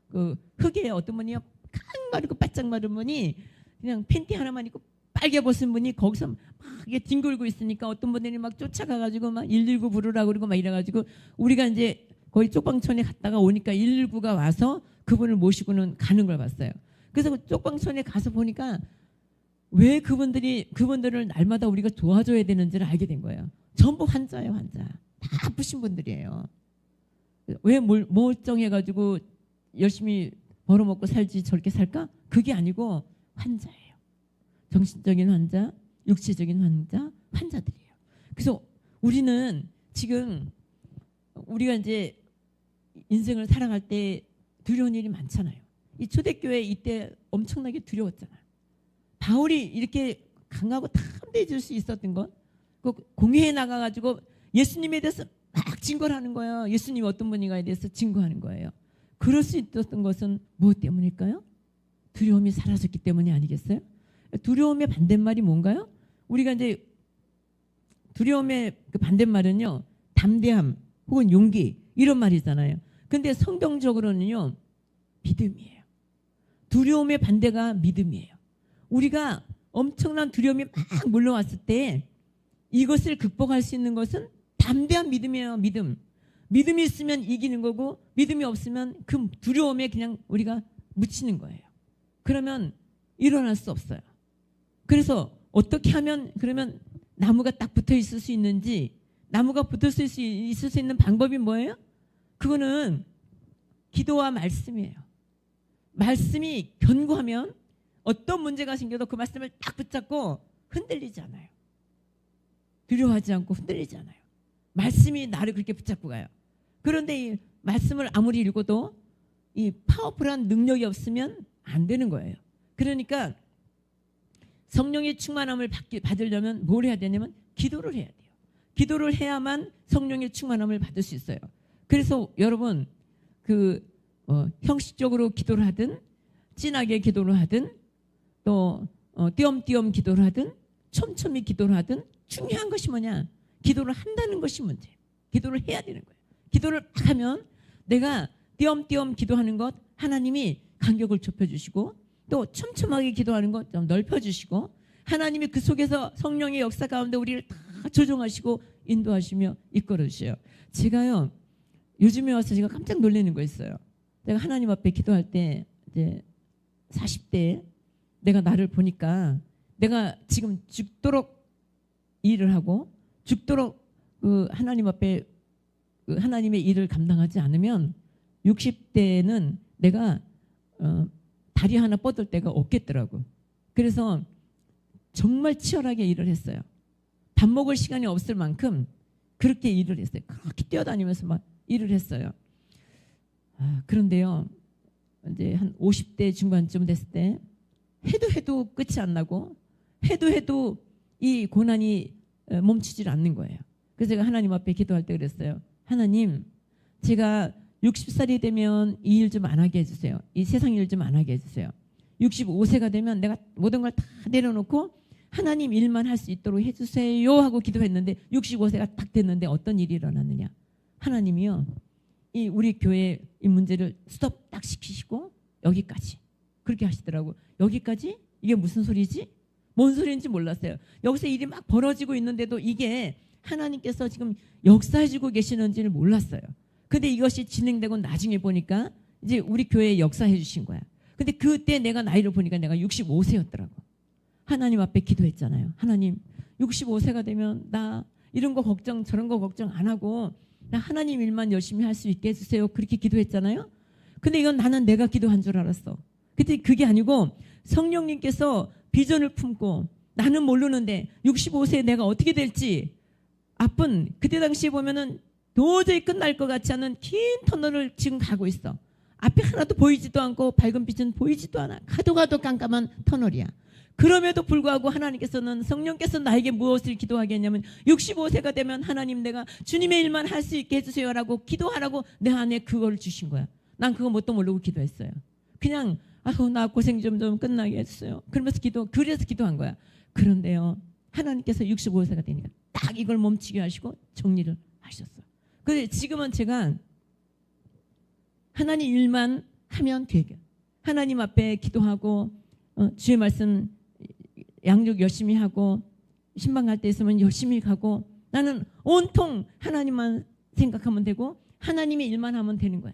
Speaker 3: 그 흙에 어떤 분이 깡마르고 바짝 마른 분이 그냥 팬티 하나만 입고 빨개 벗은 분이 거기서 막 이게 뒹굴고 있으니까 어떤 분들이 막 쫓아가가지고 막 119 부르라고 그러고 막 이래가지고 우리가 이제 거의 쪽방촌에 갔다가 오니까 119가 와서 그분을 모시고는 가는 걸 봤어요. 그래서 그 쪽방촌에 가서 보니까 왜 그분들을 날마다 우리가 도와줘야 되는지를 알게 된 거예요. 전부 환자예요, 환자. 다 아프신 분들이에요. 왜 멀쩡해가지고 열심히 벌어먹고 살지 저렇게 살까? 그게 아니고 환자예요. 정신적인 환자, 육체적인 환자들이에요. 그래서 우리는 지금 우리가 이제 인생을 살아갈 때 두려운 일이 많잖아요. 이 초대교회 이때 엄청나게 두려웠잖아요. 바울이 이렇게 강하고 담대해질 수 있었던 건 그 공회에 나가가지고 예수님에 대해서 막 증거를 하는 거예요. 예수님이 어떤 분인가에 대해서 증거하는 거예요. 그럴 수 있었던 것은 무엇 때문일까요? 두려움이 사라졌기 때문이 아니겠어요? 두려움의 반대말이 뭔가요? 우리가 이제 두려움의 그 반대말은요, 담대함 혹은 용기 이런 말이잖아요. 근데 성경적으로는요, 믿음이에요. 두려움의 반대가 믿음이에요. 우리가 엄청난 두려움이 막 몰려왔을 때 이것을 극복할 수 있는 것은 담대한 믿음이에요. 믿음이 있으면 이기는 거고 믿음이 없으면 그 두려움에 그냥 우리가 묻히는 거예요. 그러면 일어날 수 없어요. 그래서 어떻게 하면 그러면 나무가 딱 붙어 있을 수 있는지, 나무가 붙을 수 있을 수 있는 방법이 뭐예요? 그거는 기도와 말씀이에요. 말씀이 견고하면 어떤 문제가 생겨도 그 말씀을 딱 붙잡고 흔들리지 않아요. 두려워하지 않고 흔들리지 않아요. 말씀이 나를 그렇게 붙잡고 가요. 그런데 이 말씀을 아무리 읽어도 이 파워풀한 능력이 없으면 안 되는 거예요. 그러니까 성령의 충만함을 받으려면 뭘 해야 되냐면 기도를 해야 돼요. 기도를 해야만 성령의 충만함을 받을 수 있어요. 그래서 여러분 형식적으로 기도를 하든 진하게 기도를 하든 또 띄엄띄엄 기도를 하든 촘촘히 기도를 하든 중요한 것이 뭐냐? 기도를 한다는 것이 문제예요. 기도를 해야 되는 거예요. 기도를 막 하면 내가 띄엄띄엄 기도하는 것 하나님이 간격을 좁혀주시고 또 촘촘하게 기도하는 것 좀 넓혀주시고 하나님이 그 속에서 성령의 역사 가운데 우리를 다 조종하시고 인도하시며 이끌어주셔요. 제가요 요즘에 와서 제가 깜짝 놀라는 거 있어요. 내가 하나님 앞에 기도할 때 이제 40대에 내가 나를 보니까 내가 지금 죽도록 일을 하고 죽도록 그 하나님 앞에 그 하나님의 일을 감당하지 않으면 60대에는 내가 다리 하나 뻗을 데가 없겠더라고. 그래서 정말 치열하게 일을 했어요. 밥 먹을 시간이 없을 만큼 그렇게 일을 했어요. 그렇게 뛰어다니면서 막 일을 했어요. 그런데요, 이제 한 50대 중반쯤 됐을 때 해도 끝이 안 나고 해도 이 고난이 멈추질 않는 거예요. 그래서 제가 하나님 앞에 기도할 때 그랬어요. 하나님, 제가 60살이 되면 이 일 좀 안 하게 해주세요. 이 세상 일 좀 안 하게 해주세요. 65세가 되면 내가 모든 걸 다 내려놓고 하나님 일만 할 수 있도록 해주세요 하고 기도했는데 65세가 딱 됐는데 어떤 일이 일어났느냐. 하나님이요, 이 우리 교회 이 문제를 스톱 딱 시키시고 여기까지 그렇게 하시더라고. 여기까지? 이게 무슨 소리지? 뭔 소리인지 몰랐어요. 여기서 일이 막 벌어지고 있는데도 이게 하나님께서 지금 역사해주고 계시는지를 몰랐어요. 근데 이것이 진행되고 나중에 보니까 이제 우리 교회에 역사해 주신 거야. 근데 그때 내가 나이를 보니까 내가 65세였더라고. 하나님 앞에 기도했잖아요. 하나님, 65세가 되면 나 이런 거 걱정 저런 거 걱정 안 하고 나 하나님 일만 열심히 할 수 있게 해주세요. 그렇게 기도했잖아요. 근데 이건 나는 내가 기도한 줄 알았어. 근데 그게 아니고 성령님께서 비전을 품고 나는 모르는데 65세에 내가 어떻게 될지 아픈 그때 당시에 보면은 도저히 끝날 것 같지 않은 긴 터널을 지금 가고 있어. 앞에 하나도 보이지도 않고 밝은 빛은 보이지도 않아. 가도 깜깜한 터널이야. 그럼에도 불구하고 하나님께서는 성령께서 나에게 무엇을 기도하게 했냐면 65세가 되면 하나님 내가 주님의 일만 할 수 있게 해주세요라고 기도하라고 내 안에 그걸 주신 거야. 난 그거 뭣도 모르고 기도했어요. 그냥 나 고생 좀 끝나게 해주세요. 그래서 기도한 거야. 그런데요, 하나님께서 65세가 되니까 딱 이걸 멈추게 하시고 정리를 하셨어. 근데 지금은 제가 하나님 일만 하면 되게 하나님 앞에 기도하고 주의 말씀 양육 열심히 하고 신방 갈 때 있으면 열심히 가고 나는 온통 하나님만 생각하면 되고 하나님의 일만 하면 되는 거야.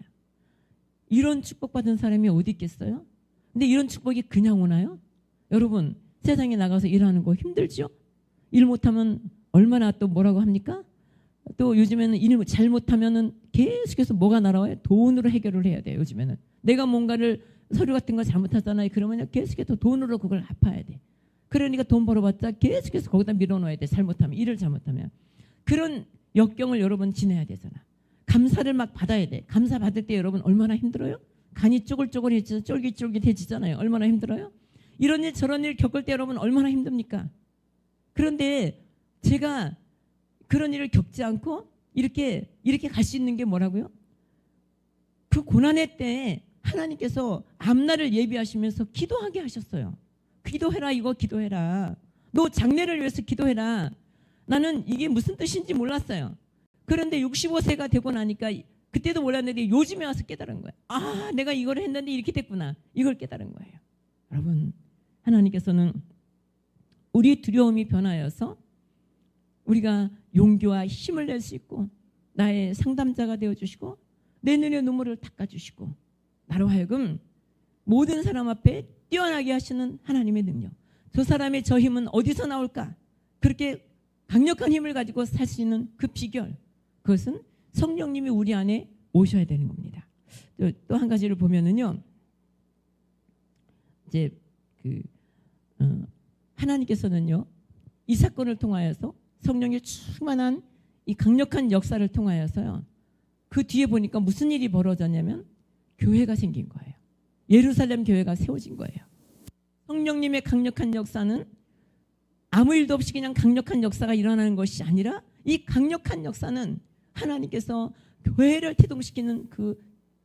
Speaker 3: 이런 축복받은 사람이 어디 있겠어요? 근데 이런 축복이 그냥 오나요? 여러분, 세상에 나가서 일하는 거 힘들죠? 일 못하면 얼마나 또 뭐라고 합니까? 또 요즘에는 일 잘못하면은 계속해서 뭐가 날아와요? 돈으로 해결을 해야 돼요. 요즘에는 내가 뭔가를 서류 같은 거 잘못하잖아요. 그러면 계속해서 돈으로 그걸 갚아야 돼. 그러니까 돈 벌어봤자 계속해서 거기다 밀어넣어야 돼. 잘못하면, 일을 잘못하면. 그런 역경을 여러분 지내야 되잖아. 감사를 막 받아야 돼. 감사 받을 때 여러분 얼마나 힘들어요? 간이 쪼글쪼글해지죠. 쫄깃쫄깃해지잖아요. 얼마나 힘들어요? 이런 일 저런 일 겪을 때 여러분 얼마나 힘듭니까? 그런데 제가 그런 일을 겪지 않고 이렇게 갈 수 있는 게 뭐라고요? 그 고난의 때에 하나님께서 앞날을 예비하시면서 기도하게 하셨어요. 기도해라, 이거 기도해라. 너 장래를 위해서 기도해라. 나는 이게 무슨 뜻인지 몰랐어요. 그런데 65세가 되고 나니까 그때도 몰랐는데 요즘에 와서 깨달은 거예요. 아, 내가 이걸 했는데 이렇게 됐구나. 이걸 깨달은 거예요. 여러분, 하나님께서는 우리 두려움이 변하여서 우리가 용기와 힘을 낼 수 있고 나의 상담자가 되어주시고 내 눈의 눈물을 닦아주시고 나로 하여금 모든 사람 앞에 뛰어나게 하시는 하나님의 능력. 저 사람의 저 힘은 어디서 나올까? 그렇게 강력한 힘을 가지고 살 수 있는 그 비결, 그것은 성령님이 우리 안에 오셔야 되는 겁니다. 또 한 가지를 보면은요, 이제 하나님께서는요 이 사건을 통하여서 성령이 충만한 이 강력한 역사를 통하여서요 그 뒤에 보니까 무슨 일이 벌어졌냐면 교회가 생긴 거예요. 예루살렘 교회가 세워진 거예요. 성령님의 강력한 역사는 아무 일도 없이 그냥 강력한 역사가 일어나는 것이 아니라 이 강력한 역사는 하나님께서 교회를 태동시키는 그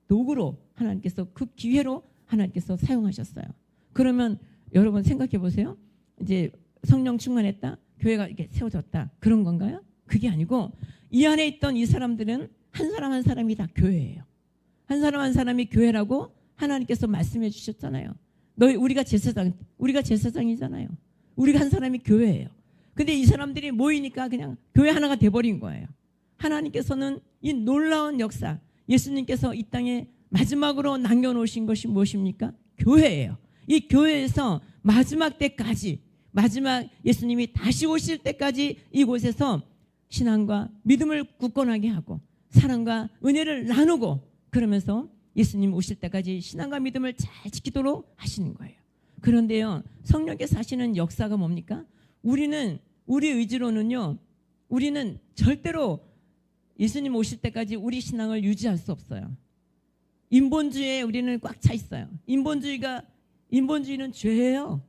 Speaker 3: 도구로 하나님께서 그 기회로 하나님께서 사용하셨어요. 그러면 여러분 생각해 보세요. 이제 성령 충만했다, 교회가 이렇게 세워졌다, 그런 건가요? 그게 아니고 이 안에 있던 이 사람들은 한 사람 한 사람이 다 교회예요. 한 사람 한 사람이 교회라고 하나님께서 말씀해 주셨잖아요. 우리가 제사장이잖아요. 우리가 한 사람이 교회예요. 근데 이 사람들이 모이니까 그냥 교회 하나가 돼버린 거예요. 하나님께서는 이 놀라운 역사, 예수님께서 이 땅에 마지막으로 남겨놓으신 것이 무엇입니까? 교회예요. 이 교회에서 마지막 때까지, 마지막 예수님이 다시 오실 때까지 이곳에서 신앙과 믿음을 굳건하게 하고 사랑과 은혜를 나누고, 그러면서 예수님 오실 때까지 신앙과 믿음을 잘 지키도록 하시는 거예요. 그런데요, 성령께서 하시는 역사가 뭡니까? 우리 의지로는요, 우리는 절대로 예수님 오실 때까지 우리 신앙을 유지할 수 없어요. 인본주의에 우리는 꽉 차 있어요. 인본주의는 죄예요.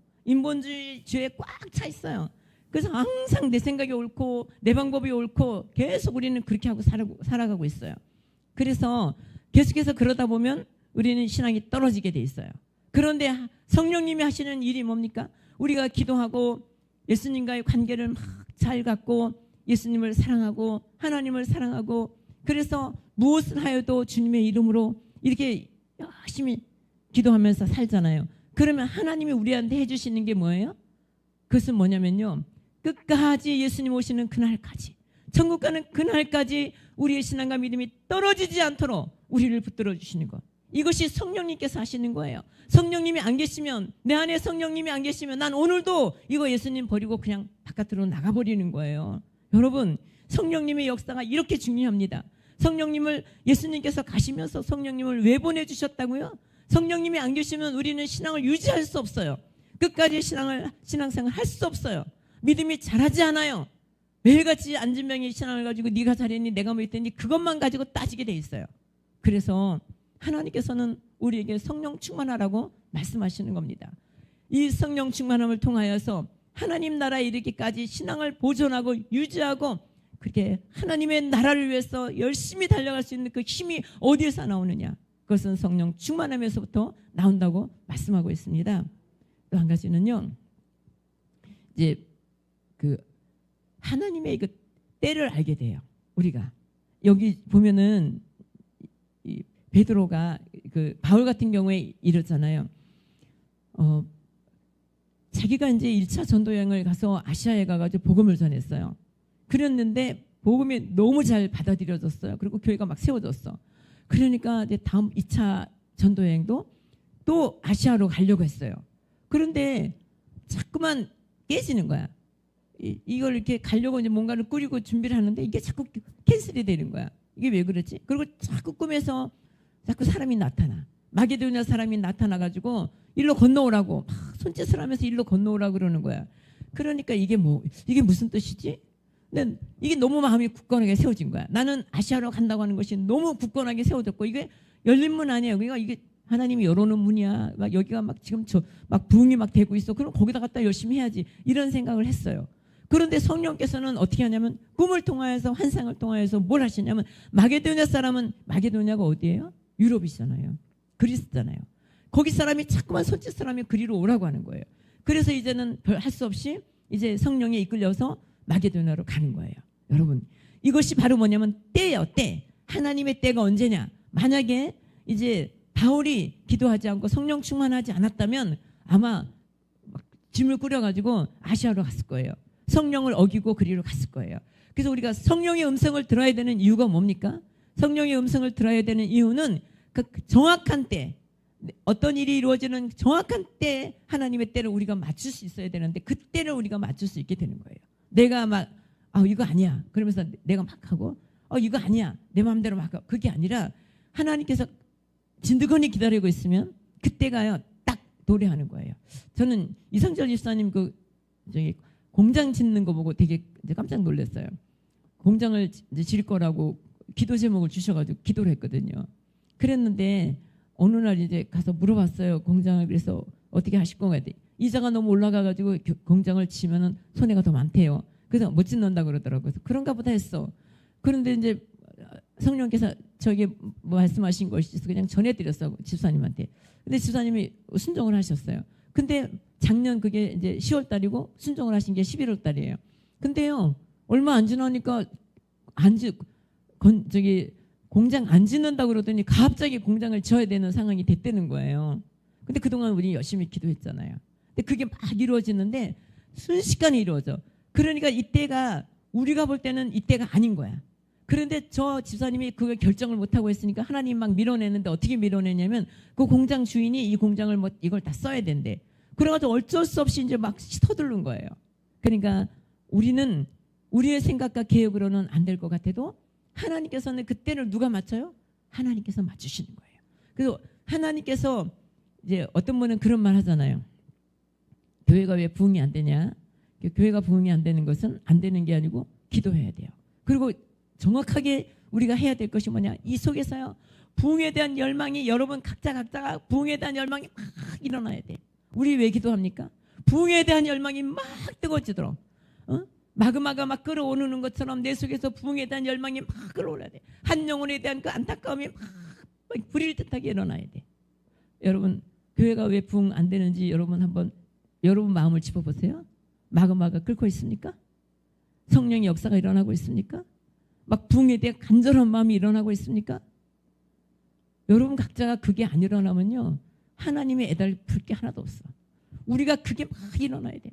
Speaker 3: 죄에 꽉 차 있어요. 그래서 항상 내 생각이 옳고 내 방법이 옳고 계속 우리는 그렇게 하고 살아가고 있어요. 그래서 계속해서 그러다 보면 우리는 신앙이 떨어지게 돼 있어요. 그런데 성령님이 하시는 일이 뭡니까? 우리가 기도하고 예수님과의 관계를 막 잘 갖고 예수님을 사랑하고 하나님을 사랑하고, 그래서 무엇을 하여도 주님의 이름으로 이렇게 열심히 기도하면서 살잖아요. 그러면 하나님이 우리한테 해주시는 게 뭐예요? 그것은 뭐냐면요, 끝까지 예수님 오시는 그날까지, 천국 가는 그날까지 우리의 신앙과 믿음이 떨어지지 않도록 우리를 붙들어 주시는 것. 이것이 성령님께서 하시는 거예요. 성령님이 안 계시면, 내 안에 성령님이 안 계시면 난 오늘도 이거 예수님 버리고 그냥 바깥으로 나가버리는 거예요. 여러분, 성령님의 역사가 이렇게 중요합니다. 예수님께서 가시면서 성령님을 왜 보내주셨다고요? 성령님이 안 계시면 우리는 신앙을 유지할 수 없어요. 끝까지 신앙생활 할 수 없어요. 믿음이 자라지 않아요. 매일같이 앉은 명의 신앙을 가지고 네가 잘했니 내가 뭐 했더니 그것만 가지고 따지게 돼 있어요. 그래서 하나님께서는 우리에게 성령 충만하라고 말씀하시는 겁니다. 이 성령 충만함을 통하여서 하나님 나라에 이르기까지 신앙을 보존하고 유지하고, 그렇게 하나님의 나라를 위해서 열심히 달려갈 수 있는 그 힘이 어디에서 나오느냐? 그것은 성령 충만함에서부터 나온다고 말씀하고 있습니다. 또 한 가지는요, 이제 그 하나님의 그 때를 알게 돼요. 우리가 여기 보면은 이 베드로가 그 바울 같은 경우에 이랬잖아요. 자기가 이제 1차 전도 여행을 가서 아시아에 가가지고 복음을 전했어요. 그랬는데 복음이 너무 잘 받아들여졌어요. 그리고 교회가 막 세워졌어. 그러니까 이제 다음 2차 전도 여행도 또 아시아로 가려고 했어요. 그런데 자꾸만 깨지는 거야. 이걸 이렇게 가려고 이제 뭔가를 꾸리고 준비를 하는데 이게 자꾸 캔슬이 되는 거야. 이게 왜 그렇지? 그리고 자꾸 꿈에서 자꾸 사람이 나타나. 마게도냐 사람이 나타나가지고 일로 건너오라고 막 손짓을 하면서 일로 건너오라고 그러는 거야. 그러니까 이게 무슨 뜻이지? 근데 이게 너무 마음이 굳건하게 세워진 거야. 나는 아시아로 간다고 하는 것이 너무 굳건하게 세워졌고, 이게 열린 문 아니에요. 그러니까 이게 하나님이 열어놓은 문이야. 막 여기가 막 지금 막 부흥이 막 되고 있어. 그럼 거기다 갖다 열심히 해야지. 이런 생각을 했어요. 그런데 성령께서는 어떻게 하냐면 꿈을 통하여서, 환상을 통하여서 뭘 하시냐면, 마게도냐 사람은, 마게도냐가 어디예요? 유럽이잖아요. 그리스잖아요. 거기 사람이 자꾸만 손짓을 하면 그리로 오라고 하는 거예요. 그래서 이제는 별 할 수 없이 이제 성령에 이끌려서 마게도냐로 가는 거예요. 여러분, 이것이 바로 뭐냐면 때예요. 때. 하나님의 때가 언제냐? 만약에 이제 바울이 기도하지 않고 성령 충만하지 않았다면 아마 짐을 꾸려가지고 아시아로 갔을 거예요. 성령을 어기고 그리로 갔을 거예요. 그래서 우리가 성령의 음성을 들어야 되는 이유가 뭡니까? 성령의 음성을 들어야 되는 이유는 그 정확한 때, 어떤 일이 이루어지는 정확한 때, 하나님의 때를 우리가 맞출 수 있어야 되는데 그 때를 우리가 맞출 수 있게 되는 거예요. 내가 막 이거 아니야 그러면서 내가 막 하고 이거 아니야 내 마음대로 막 하고, 그게 아니라 하나님께서 진드건히 기다리고 있으면 그때가요 딱 도래하는 거예요. 저는 이성철 집사님 저기 공장 짓는 거 보고 되게 이제 깜짝 놀랐어요. 공장을 이제 지을 거라고 기도 제목을 주셔가지고 기도를 했거든요. 그랬는데 어느 날 이제 가서 물어봤어요. 공장을. 그래서 어떻게 하실 건가 했더니 이자가 너무 올라가가지고 공장을 지면은 손해가 더 많대요. 그래서 못 짓는다 그러더라고요. 그래서 그런가 보다 했어. 그런데 이제 성령께서 저에게 뭐 말씀하신 것이 있어서 그냥 전해드렸어, 집사님한테. 근데 집사님이 순종을 하셨어요. 근데 작년 그게 이제 10월 달이고 순종을 하신 게 11월 달이에요. 근데요, 얼마 안 지나니까 공장 안 짓는다고 그러더니 갑자기 공장을 지어야 되는 상황이 됐다는 거예요. 근데 그동안 우리 열심히 기도했잖아요. 근데 그게 막 이루어지는데 순식간에 이루어져. 그러니까 이때가 우리가 볼 때는 이때가 아닌 거야. 그런데 저 집사님이 그걸 결정을 못하고 했으니까 하나님 막 밀어내는데 어떻게 밀어내냐면 그 공장 주인이 이 공장을 뭐 이걸 다 써야 된대. 그래가지고 어쩔 수 없이 이제 막 서두른 거예요. 그러니까 우리는 우리의 생각과 계획으로는 안 될 것 같아도 하나님께서는 그때를 누가 맞춰요? 하나님께서 맞추시는 거예요. 그래서 하나님께서 이제 어떤 분은 그런 말 하잖아요. 교회가 왜 부흥이 안 되냐? 교회가 부흥이 안 되는 것은 안 되는 게 아니고 기도해야 돼요. 그리고 정확하게 우리가 해야 될 것이 뭐냐? 이 속에서요, 부흥에 대한 열망이 여러분 각자가 부흥에 대한 열망이 막 일어나야 돼. 우리 왜 기도합니까? 부흥에 대한 열망이 막 뜨거워지도록, 마그마가 막 끌어오르는 것처럼 내 속에서 부흥에 대한 열망이 막 끌어올라야 돼. 한 영혼에 대한 그 안타까움이 막 불일 듯하게 일어나야 돼. 여러분, 교회가 왜 부흥 안 되는지 여러분 한번 여러분 마음을 짚어보세요. 마그마가 끓고 있습니까? 성령의 역사가 일어나고 있습니까? 막 부흥에 대한 간절한 마음이 일어나고 있습니까? 여러분 각자가 그게 안 일어나면요, 하나님의 애달플 게 하나도 없어. 우리가 그게 막 일어나야 돼요.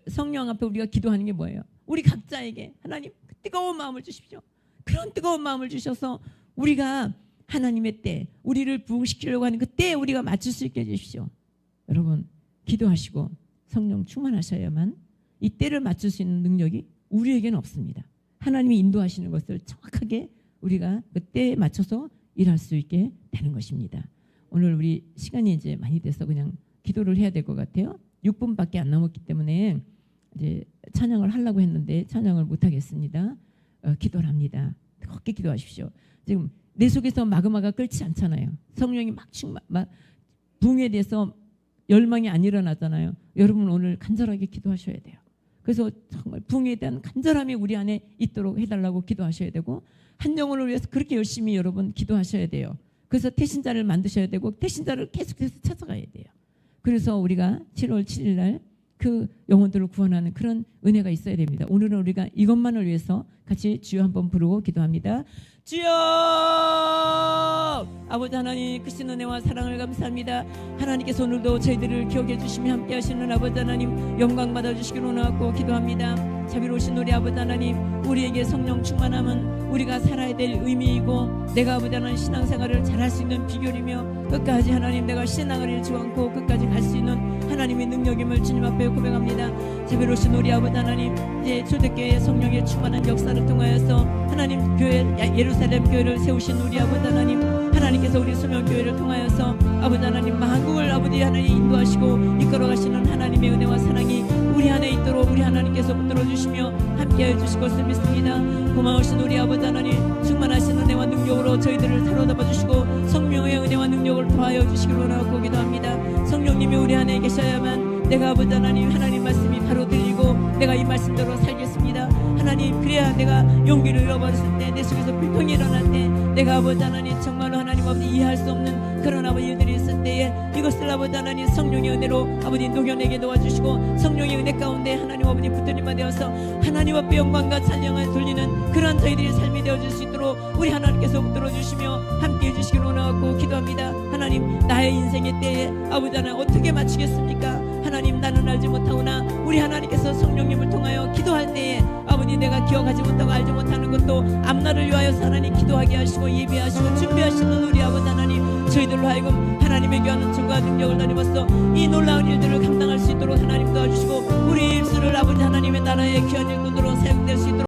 Speaker 3: 성령 앞에 우리가 기도하는 게 뭐예요? 우리 각자에게 하나님 뜨거운 마음을 주십시오. 그런 뜨거운 마음을 주셔서 우리가 하나님의 때, 우리를 부흥시키려고 하는 그 때에 우리가 맞출 수 있게 해주십시오. 여러분 기도하시고 성령 충만하셔야만 이 때를 맞출 수 있는 능력이 우리에게는 없습니다. 하나님이 인도하시는 것을 정확하게 우리가 그 때에 맞춰서 일할 수 있게 되는 것입니다. 오늘 우리 시간이 이제 많이 돼서 그냥 기도를 해야 될 것 같아요. 6분밖에 안 남았기 때문에 이제 찬양을 하려고 했는데 찬양을 못 하겠습니다. 기도를 합니다. 뜨겁게 기도하십시오. 지금 내 속에서 마그마가 끓지 않잖아요. 성령이 막 부흥에 대해서 열망이 안 일어나잖아요. 여러분 오늘 간절하게 기도하셔야 돼요. 그래서 정말 부흥에 대한 간절함이 우리 안에 있도록 해달라고 기도하셔야 되고, 한 영혼을 위해서 그렇게 열심히 여러분 기도하셔야 돼요. 그래서 태신자를 만드셔야 되고 태신자를 계속해서 찾아가야 돼요. 그래서 우리가 7월 7일 날 그 영혼들을 구원하는 그런 은혜가 있어야 됩니다. 오늘은 우리가 이것만을 위해서 같이 주여 한번 부르고 기도합니다. 주여! 아버지 하나님, 크신 은혜와 사랑을 감사합니다. 하나님께서 오늘도 저희들을 기억해 주시며 함께 하시는 아버지 하나님, 영광 받아주시기로 원하고 기도합니다. 자비로우신 우리 아버지 하나님, 우리에게 성령 충만함은 우리가 살아야 될 의미이고, 내가 아버지 하나님 신앙생활을 잘할 수 있는 비결이며, 끝까지 하나님 내가 신앙을 잃지 않고 끝까지 갈 수 있는 하나님의 능력임을 주님 앞에 고백합니다. 자비로우신 우리 아버지 하나님, 이제 초대교회의 성령의 충만한 역사를 통하여서 하나님 교회, 예루살렘 교회를 세우신 우리 아버지 하나님, 하나님께서 우리 수명교회를 통하여서 아버지 하나님 만국을 아버지 하나님 인도하시고 이끌어가시는 하나님의 은혜와 사랑이 우리 안에 있도록 우리 하나님께서 붙들어 주시며 함께해 주실 것을 믿습니다. 고마우신 우리 아버지 하나님, 충만하신 은혜와 능력으로 저희들을 사로잡아 주시고 성령의 은혜와 능력을 더하여 주시기로 원하고 기도합니다. 성령님이 우리 안에 계셔야만 내가 아버지 하나님, 하나님 말씀이 바로 들리고 내가 이 말씀대로 살겠습니다. 하나님, 그래야 내가 용기를 잃어버렸을 때, 내 속에서 불평이 일어날 때, 내가 아버지 하나님 정말로 하나님 아버지 이해할 수 없는 그런 아버지 일들이 있을 때에 이것을 아버지 하나님 성령의 은혜로 아버지 녹여내게 도와주시고, 성령의 은혜 가운데 하나님 아버지 붙들림만 되어서 하나님 앞에 영광과 찬양을 돌리는 그런 저희들의 삶이 되어질 수 있도록 우리 하나님께서 붙들어주시며 함께해 주시기를 원하고 기도합니다. 하나님, 나의 인생의 때에 아버지 하나님 어떻게 맞추겠습니까? 하나님, 나는 알지 못하오나 우리 하나님께서 성령님을 통하여 기도할 때에 아버지 내가 기억하지 못하고 알지 못하는 것도 앞날을 위하여서 하나님 기도하게 하시고 예비하시고 준비하시는 우리 아버지 하나님, 저희들로 하여금 하나님의 귀한 은총과 능력을 나누어서 이 놀라운 일들을 감당할 수 있도록 하나님 도와주시고 우리 입술을 아버지 하나님의 나라의 귀한 일꾼으로 사용될 수 있도록